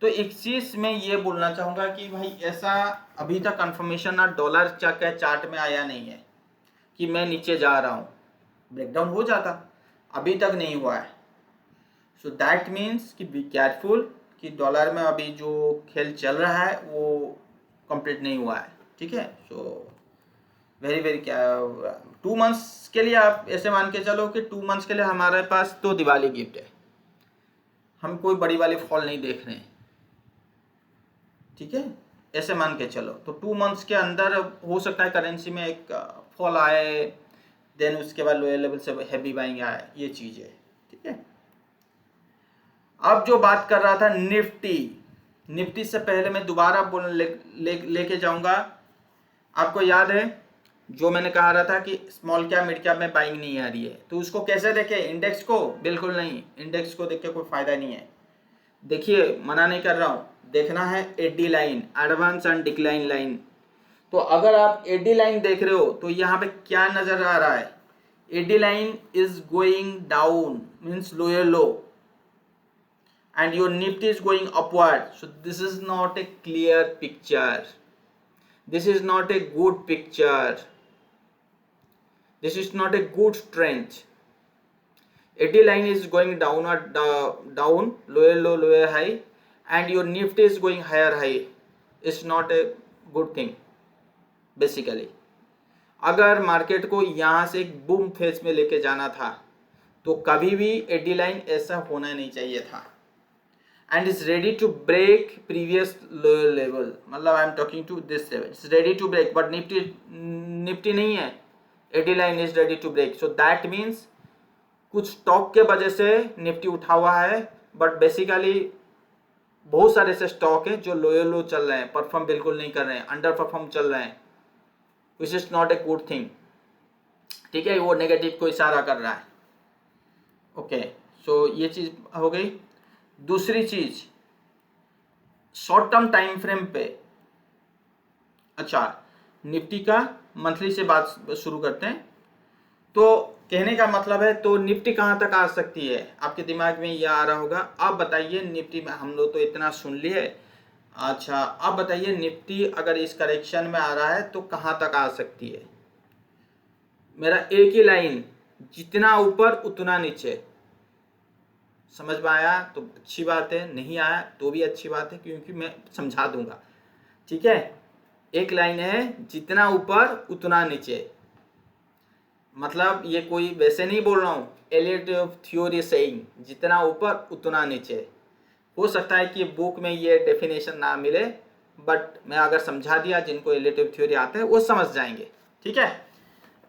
तो एक चीज़ मैं ये बोलना चाहूँगा कि भाई ऐसा अभी तक कंफर्मेशन ना डॉलर के चार्ट में आया नहीं है कि मैं नीचे जा रहा हूँ, ब्रेकडाउन हो जाता, अभी तक नहीं हुआ है। सो दैट मीन्स कि बी केयरफुल कि डॉलर में अभी जो खेल चल रहा है वो कंप्लीट नहीं हुआ है, ठीक है। सो वेरी क्या 2 मंथ्स के लिए आप ऐसे मान के चलो कि 2 मंथ्स के लिए हमारे पास तो दिवाली गिफ्ट है, हम कोई बड़ी वाली फॉल नहीं देख रहे हैं, ठीक है, ऐसे मान के चलो। तो 2 मंथ्स के अंदर हो सकता है करेंसी में एक फॉल आए, देन उसके बाद लोअर लेवल से हैवी बाइंग आए, ये चीज़ है, ठीक है। अब जो बात कर रहा था निफ्टी से पहले मैं दोबारा लेके जाऊंगा। आपको याद है जो मैंने कहा रहा था कि स्मॉल कैप मिड कैप में बाइंग नहीं आ रही है, तो उसको कैसे देखें, इंडेक्स को? बिल्कुल नहीं, इंडेक्स को देख के कोई फायदा नहीं है। देखिए, मना नहीं कर रहा हूँ, देखना है AD line, advance and decline line. तो अगर आप एडी लाइन देख रहे हो तो यहाँ पे क्या नजर आ रहा है, AD line is going down means lower low and your nifty is going upward. So this is not a clear picture, this is not a good picture, this is not a good trend. AD line is going downward, down, lower low, lower high, and your nifty is going higher high. It's not a good thing basically. अगर market को यहाँ से एक boom phase में लेके जाना था तो कभी भी AD लाइन ऐसा होना नहीं चाहिए था, and is ready to break previous lower level, मतलब I am talking to this level, it's ready to break, but nifty नहीं है, AD line is ready to break. So that means कुछ stock के वजह से निफ्टी उठा हुआ है, बट बेसिकली बहुत सारे ऐसे स्टॉक है जो लोअर लो चल रहे हैं, परफॉर्म बिल्कुल नहीं कर रहे हैं, अंडर परफॉर्म चल रहे हैं, विच is not a good thing, ठीक है, वो नेगेटिव को इशारा कर रहा है। ओके, सो ये चीज हो गई। दूसरी चीज शॉर्ट टर्म टाइम फ्रेम पे, अच्छा निफ्टी का मंथली से बात शुरू करते हैं। तो कहने का मतलब है, तो निफ्टी कहाँ तक आ सकती है, आपके दिमाग में ये आ रहा होगा। आप बताइए निफ्टी में, हम लोग तो इतना सुन लिए, अच्छा आप बताइए निफ्टी अगर इस करेक्शन में आ रहा है तो कहाँ तक आ सकती है। मेरा एक ही लाइन, जितना ऊपर उतना नीचे। समझ में आया तो अच्छी बात है, नहीं आया तो भी अच्छी बात है, क्योंकि मैं समझा दूंगा, ठीक है। एक लाइन है, जितना ऊपर उतना नीचे, मतलब ये कोई वैसे नहीं बोल रहा हूँ, एलियट थ्योरी सेइंग जितना ऊपर उतना नीचे। हो सकता है कि बुक में ये डेफिनेशन ना मिले, बट मैं अगर समझा दिया, जिनको एलियट थ्योरी आता है वो समझ जाएंगे, ठीक है।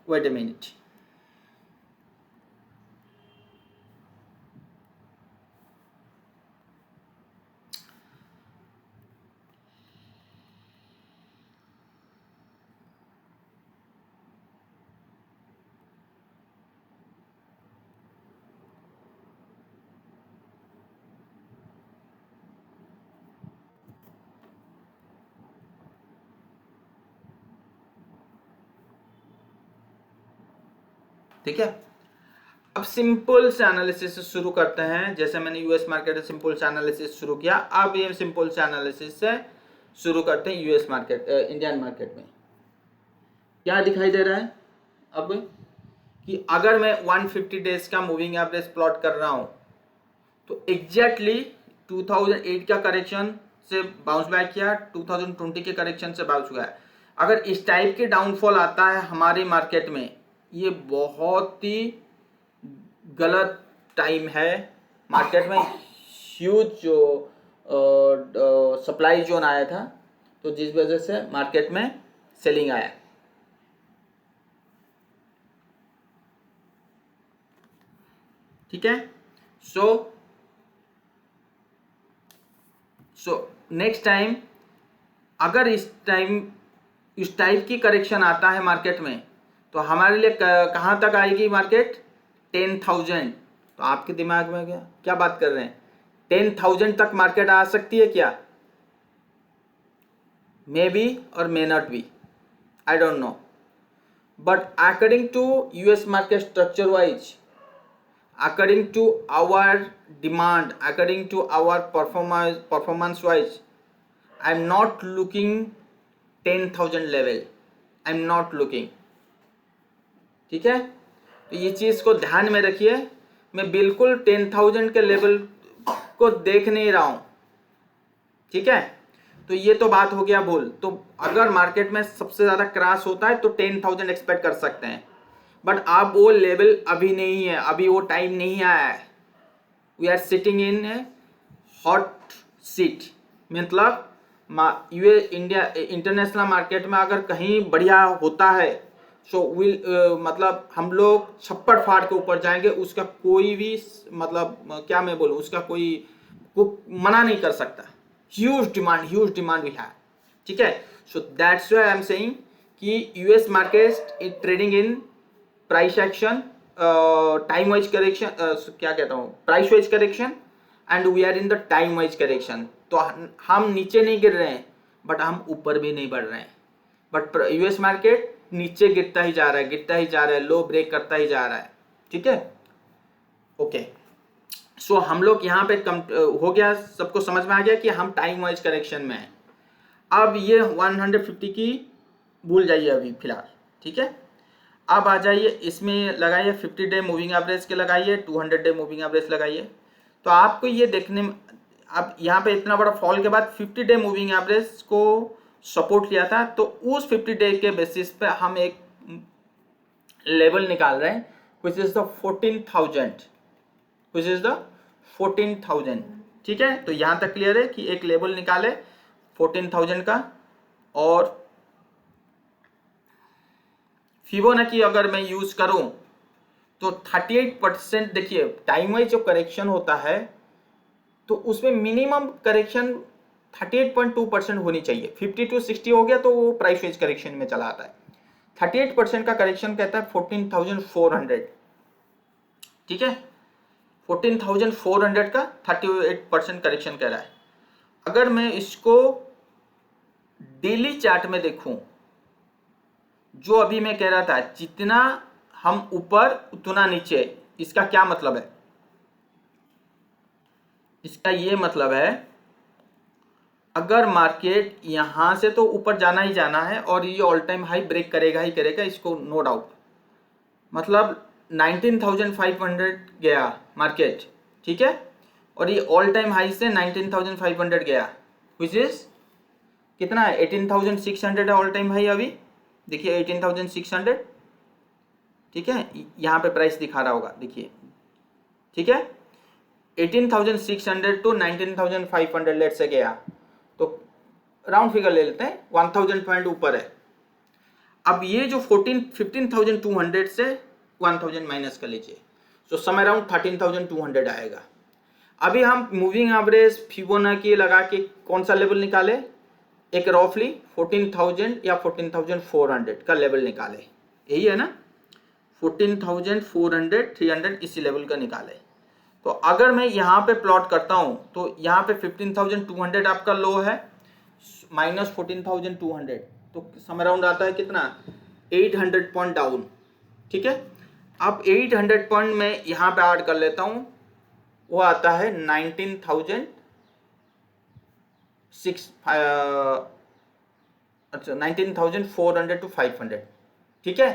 वेट ए मिनट, ठीक है। अब सिंपल से एनालिसिस से शुरू करते हैं। जैसे मैंने यूएस मार्केट से सिंपल से एनालिसिस शुरू किया, अब ये सिंपल से एनालिसिस से शुरू करते हैं यूएस मार्केट, इंडियन मार्केट में क्या दिखाई दे रहा है अब, कि अगर मैं 150 डेज का मूविंग एवरेज प्लॉट कर रहा हूं, तो एग्जैक्टली 2008 का करेक्शन से बाउंस बैक किया, 2020 के करेक्शन से बाउंस हुआ है। अगर इस टाइप के डाउनफॉल आता है हमारी मार्केट में, ये बहुत ही गलत टाइम है मार्केट में। ह्यूज जो सप्लाई जोन आया था, तो जिस वजह से मार्केट में सेलिंग आया, ठीक है। सो नेक्स्ट टाइम अगर इस टाइप की करेक्शन आता है मार्केट में, तो हमारे लिए कहाँ तक आएगी मार्केट, 10,000। तो आपके दिमाग में क्या बात कर रहे हैं, 10,000 तक मार्केट आ सकती है क्या, मे बी और may not be, I don't know. But according to US market structure wise, according to our demand, according to our performance wise, I'm not looking 10,000 level, I'm not looking, ठीक है। तो ये चीज को ध्यान में रखिए, मैं बिल्कुल 10,000 के लेवल को देख नहीं रहा हूं, ठीक है। तो ये तो बात हो गया भूल। तो अगर मार्केट में सबसे ज्यादा क्रैश होता है तो 10,000 एक्सपेक्ट कर सकते हैं, बट आप वो लेवल अभी नहीं है, अभी वो टाइम नहीं आया है। We are sitting in a hot seat, मतलब यूएस इंडिया इंटरनेशनल मार्केट में अगर कहीं बढ़िया होता है, सो विल मतलब हम लोग छप्पड़ फाड़ के ऊपर जाएंगे, उसका कोई भी मतलब क्या मैं बोलूँ, उसका कोई मना नहीं कर सकता। ह्यूज डिमांड भी है, ठीक है। So that's why I am saying कि US market is trading in price action, time wise correction, क्या कहता हूँ, price wise correction, and we are in the time wise correction. तो हम नीचे नहीं गिर रहे हैं, बट हम ऊपर भी नहीं बढ़ रहे हैं, बट यूएस मार्केट नीचे गिरता ही जा रहा है, लो ब्रेक करता ही जा रहा है, ठीक है। ओके, सो हम लोग यहाँ पे हो गया, सबको समझ में आ गया कि हम टाइम वाइज करेक्शन में हैं। अब ये 150 की भूल जाइए अभी फिलहाल, ठीक है। अब आ जाइए इसमें लगाइए 50 डे मूविंग एवरेज के लगाइए, 200 डे मूविंग एवरेज लगाइए। तो आपको ये देखने में, अब यहाँ पे इतना बड़ा फॉल के बाद 50 डे मूविंग एवरेज को सपोर्ट लिया था, तो उस 50 डे के बेसिस पे हम एक लेवल निकाल रहे हैं, which is the 14,000, ठीक है। तो यहाँ तक क्लियर है कि एक लेवल निकाले 14,000 का, और फिबोनाची अगर मैं यूज करूं तो 38%, देखिए टाइम वाइज जो करेक्शन होता है तो उसमें मिनिमम करेक्शन 38.2% होनी चाहिए। 50 to 60 हो गया तो वो प्राइस वाइज करेक्शन में चला आता है। 38% का करेक्शन कहता है 14,400, ठीक है, 14,400 का 38% करेक्शन कह रहा है। अगर मैं इसको डेली चार्ट में देखूं, जो अभी मैं कह रहा था जितना हम ऊपर उतना नीचे, इसका क्या मतलब है? इसका ये मतलब है अगर मार्केट यहां से तो ऊपर जाना ही जाना है और ये ऑल टाइम हाई ब्रेक करेगा ही करेगा, इसको नो डाउट, मतलब 19,500 गया मार्केट, ठीक है, और ये ऑल टाइम हाई से 19,500 गया, विच इज कितना है 18,600 है ऑल टाइम हाई अभी, देखिए 18,600, ठीक है, यहाँ पे प्राइस दिखा रहा होगा, देखिए, ठीक है, 18,600 टू 19,500 लेट से गया, तो राउंड फिगर ले लेते हैं, 1,000 पॉइंट ऊपर है। अब ये जो 15,200 से 1,000 माइनस कर लीजिए, तो समय अराउंड 13,200 आएगा। अभी हम मूविंग एवरेज फिबोनाची लगा के कौन सा लेवल निकाले? एक रफली 14,000 या 14,400 का लेवल निकाले, यही है ना, 14,400 300 इसी लेवल का निकाले। तो अगर मैं यहाँ पे प्लॉट करता हूँ तो यहाँ पे 15,200 आपका लो है, माइनस 14,200, तो समय राउंड आता है कितना, 800 पॉइंट डाउन, ठीक है। अब 800 पॉइंट में यहाँ पे ऐड कर लेता हूँ, वो आता है 19,400 टू 500, ठीक है।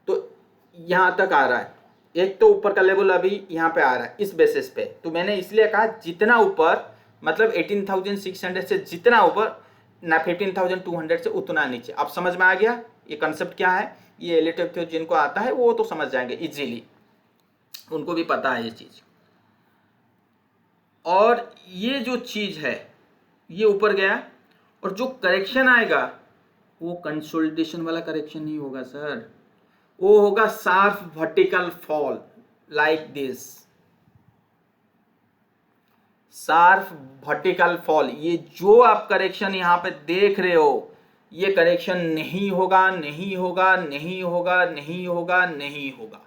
तो यहाँ तक आ रहा है, एक तो ऊपर का लेवल अभी यहाँ पे आ रहा है इस बेसिस पे, तो मैंने इसलिए कहा जितना ऊपर, मतलब 18,600 से जितना ऊपर ना 15,200 से उतना नीचे। अब समझ में आ गया ये कंसेप्ट क्या है? ये रिलेटिव थ्योरी जिनको आता है वो तो समझ जाएंगे इजीली, उनको भी पता है ये चीज। और ये जो चीज है ये ऊपर गया और जो करेक्शन आएगा वो कंसोलिडेशन वाला करेक्शन नहीं होगा सर, वो होगा sharp vertical fall like this, sharp vertical fall. ये जो आप करेक्शन यहां पे देख रहे हो ये करेक्शन नहीं होगा, नहीं होगा, नहीं होगा, नहीं होगा, नहीं होगा।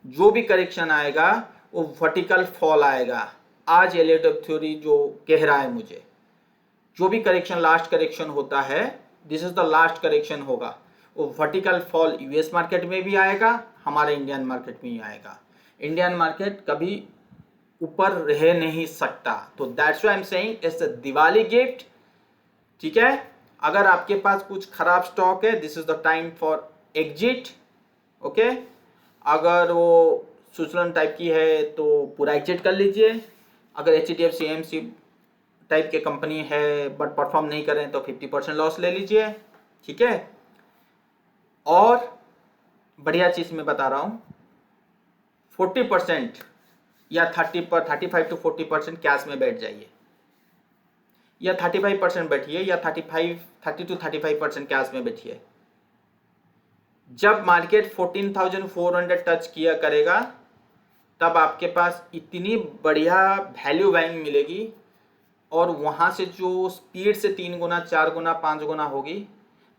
जो भी करेक्शन आएगा वो वर्टिकल फॉल आएगा। आज रिलेटिव थ्योरी जो कह रहा है मुझे, जो भी करेक्शन लास्ट करेक्शन होता है, this is the last correction होगा, वो वर्टिकल फॉल यूएस मार्केट में भी आएगा, हमारे इंडियन मार्केट में ही आएगा। इंडियन मार्केट कभी ऊपर रह नहीं सकता, तो that's why I am saying it's a Diwali gift, ठीक है। अगर आपके पास कुछ खराब स्टॉक है, this is the time for exit, okay. अगर वो स्विट्जरलैंड टाइप की है तो पूरा एग्जिट कर लीजिए। अगर HDFC AMC टाइप के कंपनी है बट परफॉर्म नहीं कर रहे हैं तो 50% लॉस ले लीजिए, ठीक है। और बढ़िया चीज मैं बता रहा हूं, 40% या 35 टू 40% कैश में बैठ जाइए, या 35% बैठिए, या 30 टू 35% कैश में बैठिए। जब मार्केट 14,400 टच किया करेगा तब आपके पास इतनी बढ़िया वैल्यू बाइंग मिलेगी और वहां से जो स्पीड से 3 गुना 4 गुना 5 गुना होगी,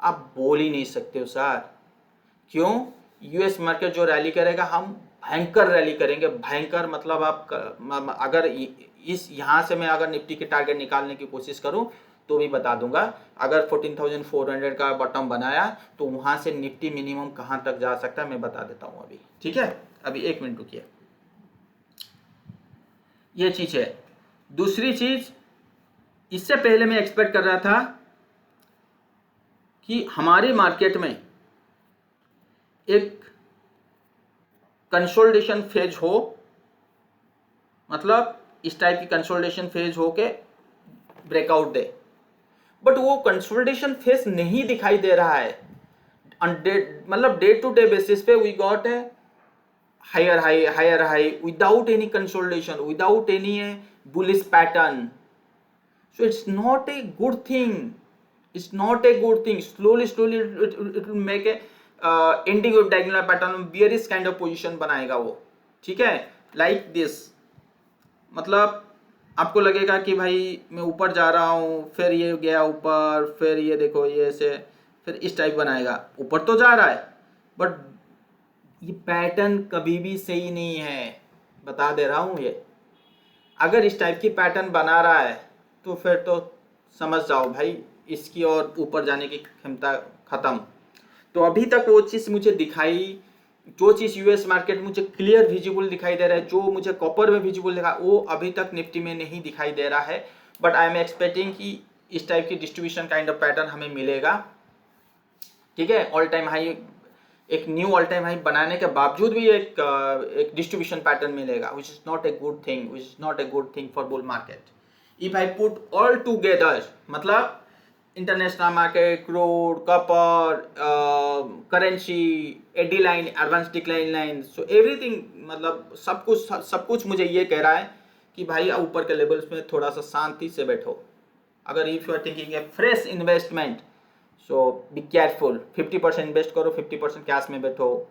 आप बोल ही नहीं सकते हो सर। क्यों? यूएस मार्केट जो रैली करेगा, हम भयंकर रैली करेंगे, भयंकर, मतलब आप अगर इस यहाँ से मैं अगर निफ्टी के टारगेट निकालने की कोशिश करूं तो भी बता दूंगा। अगर 14,400 का बॉटम बनाया तो वहां से निफ्टी मिनिमम कहां तक जा सकता है मैं बता देता हूं अभी, ठीक है। अभी 1 मिनट रुकिए, ये चीज है। दूसरी चीज, इससे पहले मैं एक्सपेक्ट कर रहा था कि हमारी मार्केट में एक कंसोलिडेशन फेज हो, मतलब इस टाइप की कंसोलिडेशन फेज हो के ब्रेकआउट दे, बट वो कंसोलिडेशन फेज नहीं दिखाई दे रहा है। मतलब डे टू डे बेसिस पे we got a higher high, higher high, without any consolidation, without any bullish pattern. So it's not a good thing. It's not a good thing. Slowly it will make a indigo diagonal pattern, bearish kind of position बनाएगा वो, ठीक है, like this। मतलब आपको लगेगा कि भाई मैं ऊपर जा रहा हूँ, फिर ये गया ऊपर, फिर ये देखो ये ऐसे फिर इस टाइप बनाएगा, ऊपर तो जा रहा है बट ये पैटर्न कभी भी सही नहीं है, बता दे रहा हूँ। ये अगर इस टाइप की पैटर्न बना रहा है तो फिर तो समझ जाओ भाई इसकी और ऊपर जाने की क्षमता खत्म। तो अभी तक वो चीज़ मुझे दिखाई, जो चीज़ यूएस मार्केट मुझे क्लियर विजिबल दिखाई दे रहा है, जो मुझे कॉपर में विजिबल दिखा, वो अभी तक निफ्टी में नहीं दिखाई दे रहा है। बट आई एम एक्सपेक्टिंग कि इस टाइप की डिस्ट्रीब्यूशन काइंड ऑफ पैटर्न हमें मिलेगा। ठीक है, ऑल टाइम हाई, एक न्यू ऑल टाइम हाई बनाने के बावजूद भी एक डिस्ट्रीब्यूशन पैटर्न मिलेगा, which is not a good thing, which is not a good thing for bull market. If I put all together, मतलब international market, crude, copper, currency, AD line, advance decline line, so everything, मतलब सब कुछ मुझे ये कह रहा है कि भाई ऊपर के लेवल्स में थोड़ा सा शांति से बैठो। अगर if you are thinking a fresh investment, so be careful, 50% invest करो, 50% कैश में बैठो,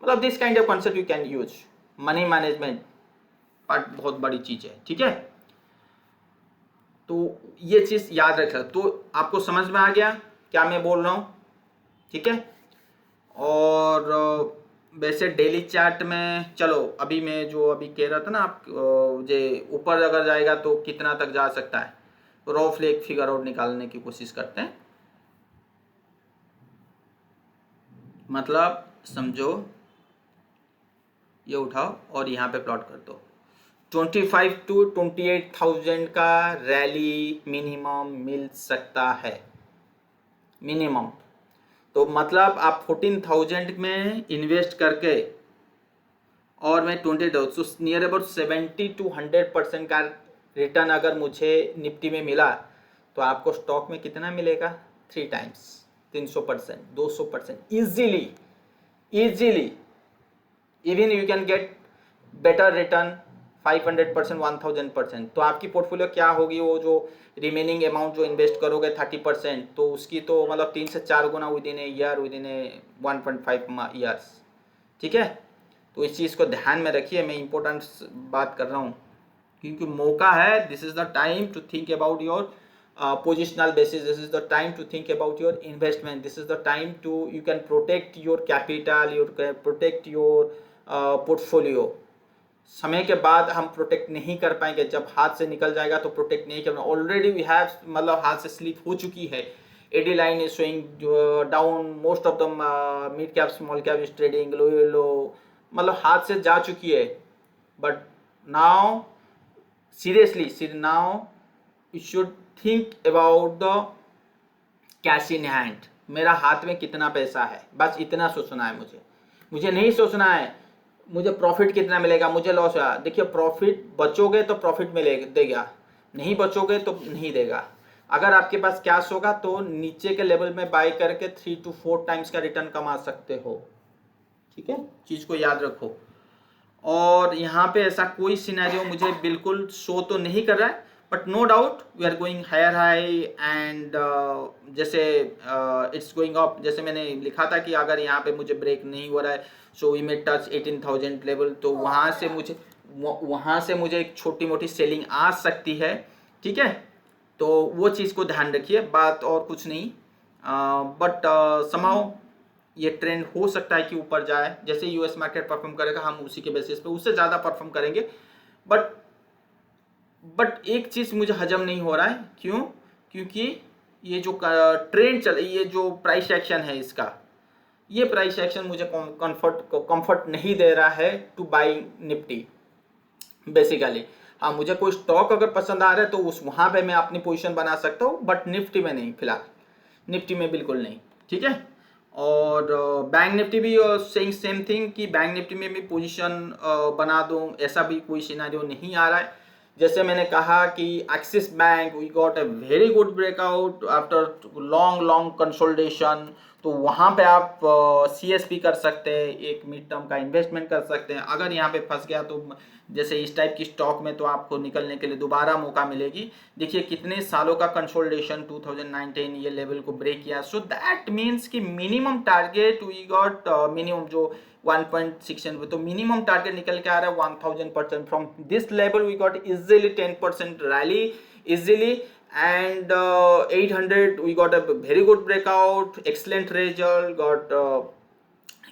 मतलब this kind of concept you can use. Money management part बहुत बड़ी चीज है, ठीक है। तो ये चीज याद रखना, तो आपको समझ में आ गया क्या मैं बोल रहा हूँ, ठीक है। और वैसे डेली चार्ट में चलो, अभी मैं जो अभी कह रहा था ना, आप जे ऊपर अगर जाएगा तो कितना तक जा सकता है, रफ एक फिगर आउट निकालने की कोशिश करते हैं। मतलब समझो, ये उठाओ और यहाँ पे प्लॉट कर दो, 25 to 28,000 का रैली मिनिमम मिल सकता है, मिनिमम। तो मतलब आप 14,000 में इन्वेस्ट करके और मैं 20,000, तो नियर अबाउट 70 to 100% का रिटर्न अगर मुझे निफ्टी में मिला तो आपको स्टॉक में कितना मिलेगा, 3 times, 300%, 200% easily, even you can get better return 500%, 1000%। तो आपकी पोर्टफोलियो क्या होगी, वो जो रिमेनिंग अमाउंट जो इन्वेस्ट करोगे 30%, तो उसकी तो मतलब 3 से 4 गुना within a year, within a 1.5 years, ठीक है। तो इस चीज़ को ध्यान में रखिए, मैं इंपॉर्टेंट बात कर रहा हूँ क्योंकि मौका है। This is the time to think about your positional basis, this is the time to think about your investment, this is the time to you can protect your capital, you can protect your portfolio। समय के बाद हम protect नहीं कर पाएंगे, जब हाथ से निकल जाएगा तो प्रोटेक्ट नहीं करना। ऑलरेडी वी हैव, मतलब हाथ से स्लिप हो चुकी है, AD line is showing down, most of the mid cap small cap is trading low, मतलब हाथ से जा चुकी है। But now seriously now you should think about the cash in hand, मेरा हाथ में कितना पैसा है, बस इतना सोचना है मुझे नहीं सोचना है मुझे प्रॉफिट कितना मिलेगा, मुझे लॉस हुआ। देखिए, प्रॉफिट बचोगे तो प्रॉफिट मिलेगा, देगा, नहीं बचोगे तो नहीं देगा। अगर आपके पास कैश होगा तो नीचे के लेवल में बाय करके 3 to 4 टाइम्स का रिटर्न कमा सकते हो, ठीक है, चीज को याद रखो। और यहाँ पे ऐसा कोई सिनेरियो मुझे बिल्कुल शो तो नहीं कर रहा है, but no doubt we are going higher high and जैसे इट्स गोइंग अप, जैसे मैंने लिखा था कि अगर यहाँ पे मुझे ब्रेक नहीं हो रहा है so we may touch 18,000 level, तो वहाँ से मुझे एक छोटी मोटी सेलिंग आ सकती है, ठीक है। तो वो चीज़ को ध्यान रखिए, बात और कुछ नहीं। बट समहाउ ये ट्रेंड हो सकता है कि ऊपर जाए, जैसे यूएस मार्केट परफॉर्म करेगा हम उसी के बेसिस पे उससे ज़्यादा परफॉर्म करेंगे। बट एक चीज़ मुझे हजम नहीं हो रहा है, क्यों? क्योंकि ये जो ट्रेंड चल, ये जो प्राइस एक्शन है इसका, ये प्राइस एक्शन मुझे कंफर्ट नहीं दे रहा है टू बाई निफ्टी बेसिकली। हाँ, मुझे कोई स्टॉक अगर पसंद आ रहा है तो उस वहाँ पे मैं अपनी पोजीशन बना सकता हूँ, बट निफ्टी में नहीं, फिलहाल निफ्टी में बिल्कुल नहीं, ठीक है। और बैंक निफ्टी भी सेम थिंग कि बैंक निफ्टी में भी पोजीशन बना दूँ, ऐसा भी कोई सिनेरियो नहीं आ रहा है। जैसे मैंने कहा कि Axis Bank we got a very good breakout after long consolidation, तो वहाँ पे आप CSP कर सकते हैं, एक मिड टर्म का इन्वेस्टमेंट कर सकते हैं। अगर यहाँ पे फंस गया तो जैसे इस टाइप की स्टॉक में तो आपको निकलने के लिए दोबारा मौका मिलेगी। देखिए कितने सालों का कंसोलिडेशन, 2019 ये लेवल को ब्रेक किया, सो दैट मीन्स कि minimum target we got, minimum जो 1.6, तो मिनिमम टारगेट निकल के आ रहा है 1000%। From this level we got easily 10% rally easily, and 800 we got a very good breakout, excellent result, got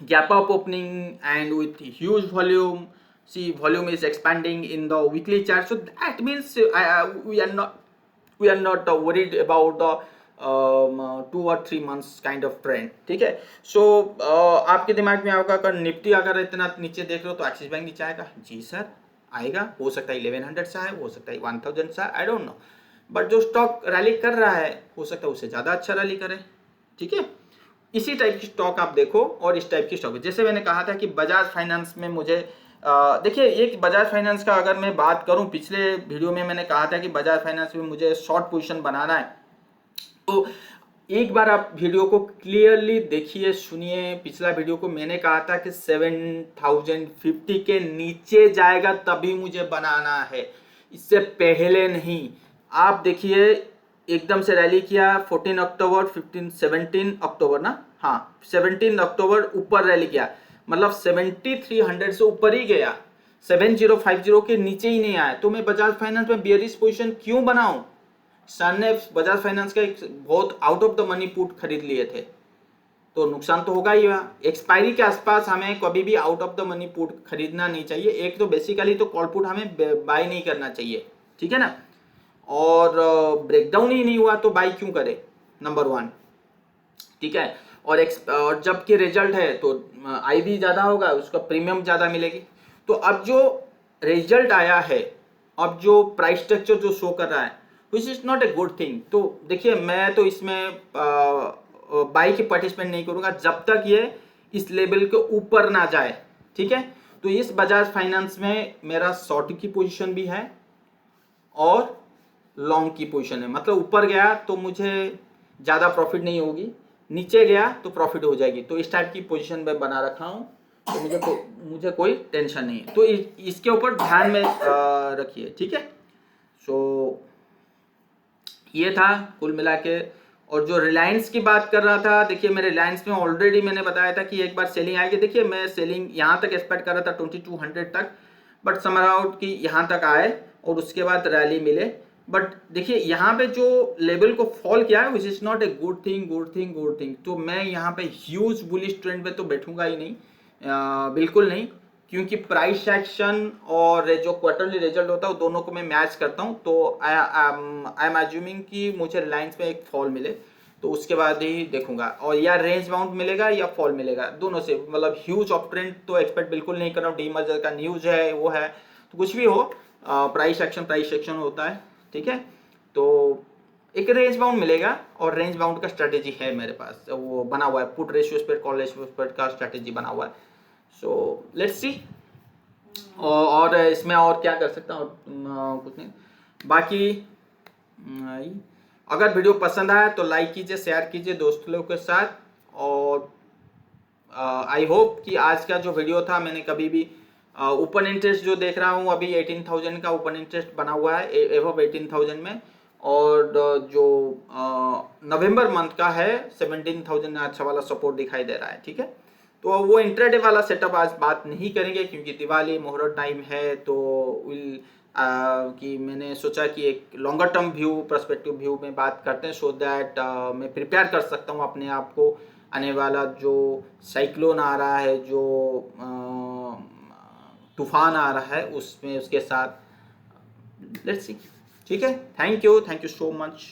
gap up opening and with huge volume. See, volume is expanding in the weekly chart, so that means we are not worried about the 2 or 3 months kind of trend. ठीक है, so आपके दिमाग में होगा अगर Nifty अगर इतना नीचे देख रहे हो तो एक्सिस बैंक नीचे आएगा? जी सर आएगा, हो सकता है 1100 से आए, हो सकता है 1000 से आए, आई डोंट नो, बट जो स्टॉक रैली कर रहा है हो सकता है उससे ज़्यादा अच्छा रैली करे। ठीक है, इसी टाइप की स्टॉक आप देखो और इस टाइप की स्टॉक, जैसे मैंने कहा था कि बजाज फाइनेंस में मुझे देखिए, एक बजाज फाइनेंस का अगर मैं बात करूं, पिछले वीडियो में मैंने कहा था कि बजाज फाइनेंस में मुझे शॉर्ट पोजीशन बनाना है, तो एक बार आप वीडियो को क्लियरली देखिए, सुनिए। पिछला वीडियो को मैंने कहा था कि 7050 के नीचे जाएगा तभी मुझे बनाना है, इससे पहले नहीं। आप देखिए एकदम से रैली किया 14 अक्टूबर 17 अक्टूबर ना, हाँ 17 अक्टूबर ऊपर रैली किया, मतलब 7300 से ऊपर ही गया, 7050 के नीचे ही नहीं आया। तो मैं बजाज फाइनेंस में बेयरिश पोजीशन क्यों बनाऊं? सर ने बजाज फाइनेंस का एक बहुत out of the money put खरीद लिए थे, तो नुकसान तो होगा ही। एक्सपायरी के आसपास हमें कभी भी out of the money put खरीदना नहीं चाहिए। एक तो बेसिकली तो कॉल पुट हमें बाय नहीं करना चाहिए, ठीक है ना, और ब्रेकडाउन ही नहीं हुआ तो बाय क्यों करे, नंबर 1। ठीक है, और जबकि रिजल्ट है तो आई भी ज़्यादा होगा, उसका प्रीमियम ज़्यादा मिलेगी। तो अब जो रिजल्ट आया है, अब जो प्राइस स्ट्रक्चर जो शो कर रहा है, which is not a good thing. तो देखिए, मैं तो इसमें बाई की पार्टिसिपेट नहीं करूँगा जब तक ये इस लेवल के ऊपर ना जाए। ठीक है, तो इस बजाज फाइनेंस में मेरा शॉर्ट की पोजीशन भी है और लॉन्ग की पोजीशन है, मतलब ऊपर गया तो मुझे ज़्यादा प्रॉफिट नहीं होगी, नीचे गया तो प्रॉफिट हो जाएगी। तो इस टाइप की पोजीशन में बना रखा हूँ, तो मुझे कोई टेंशन नहीं है। तो इसके ऊपर ध्यान में रखिए। ठीक है, सो ये था कुल मिला के। और जो रिलायंस की बात कर रहा था, देखिए मैं रिलायंस में ऑलरेडी मैंने बताया था कि एक बार सेलिंग आएगी। देखिए मैं सेलिंग यहाँ तक एक्सपेक्ट कर रहा था 2200 तक, बट समराउट की यहाँ तक आए और उसके बाद रैली मिले। बट देखिए यहाँ पे जो लेवल को फॉल किया है, which is not a good thing. तो मैं यहाँ पे ह्यूज बुलिश ट्रेंड पे तो बैठूंगा ही नहीं, बिल्कुल नहीं, क्योंकि प्राइस एक्शन और जो क्वार्टरली रिजल्ट होता है वो दोनों को मैं मैच करता हूँ। तो आई एम अज्यूमिंग कि मुझे रिलायंस में एक फॉल मिले तो उसके बाद ही देखूंगा, और या रेंज बाउंड मिलेगा या फॉल मिलेगा, दोनों से, मतलब ह्यूज अप ट्रेंड तो एक्सपेक्ट बिल्कुल नहीं कर रहा हूँ। डीमर्जर का न्यूज है, वो है, तो कुछ भी हो, प्राइस एक्शन होता है। ठीक है, तो एक रेंज बाउंड मिलेगा और रेंज बाउंड का स्ट्रेटेजी है मेरे पास, वो बना हुआ है, put ratio spread, call ratio spread का स्ट्रेटेजी बना हुआ है। सो लेट्स सी, और इसमें और क्या कर सकता हूँ, कुछ नहीं। बाकी अगर वीडियो पसंद आया तो लाइक कीजिए, शेयर कीजिए दोस्तों लोगों के साथ। और आई होप कि आज का जो वीडियो था, मैंने कभी भी ओपन इंटरेस्ट जो देख रहा हूँ अभी 18,000 का ओपन इंटरेस्ट बना हुआ है, एबव 18,000 में, और जो नवंबर मंथ का है 17,000 अच्छा वाला सपोर्ट दिखाई दे रहा है। ठीक है, तो वो इंट्राडे वाला सेटअप आज बात नहीं करेंगे क्योंकि दिवाली मुहूर्त टाइम है, तो विल कि मैंने सोचा कि एक longer term view, perspective view में बात करते हैं, सो दैट मैं प्रिपेयर कर सकता हूँ अपने आप को आने वाला जो साइक्लोन आ रहा है, जो तूफान आ रहा है, उसमें उसके साथ लेट्स सी। ठीक है, थैंक यू सो मच।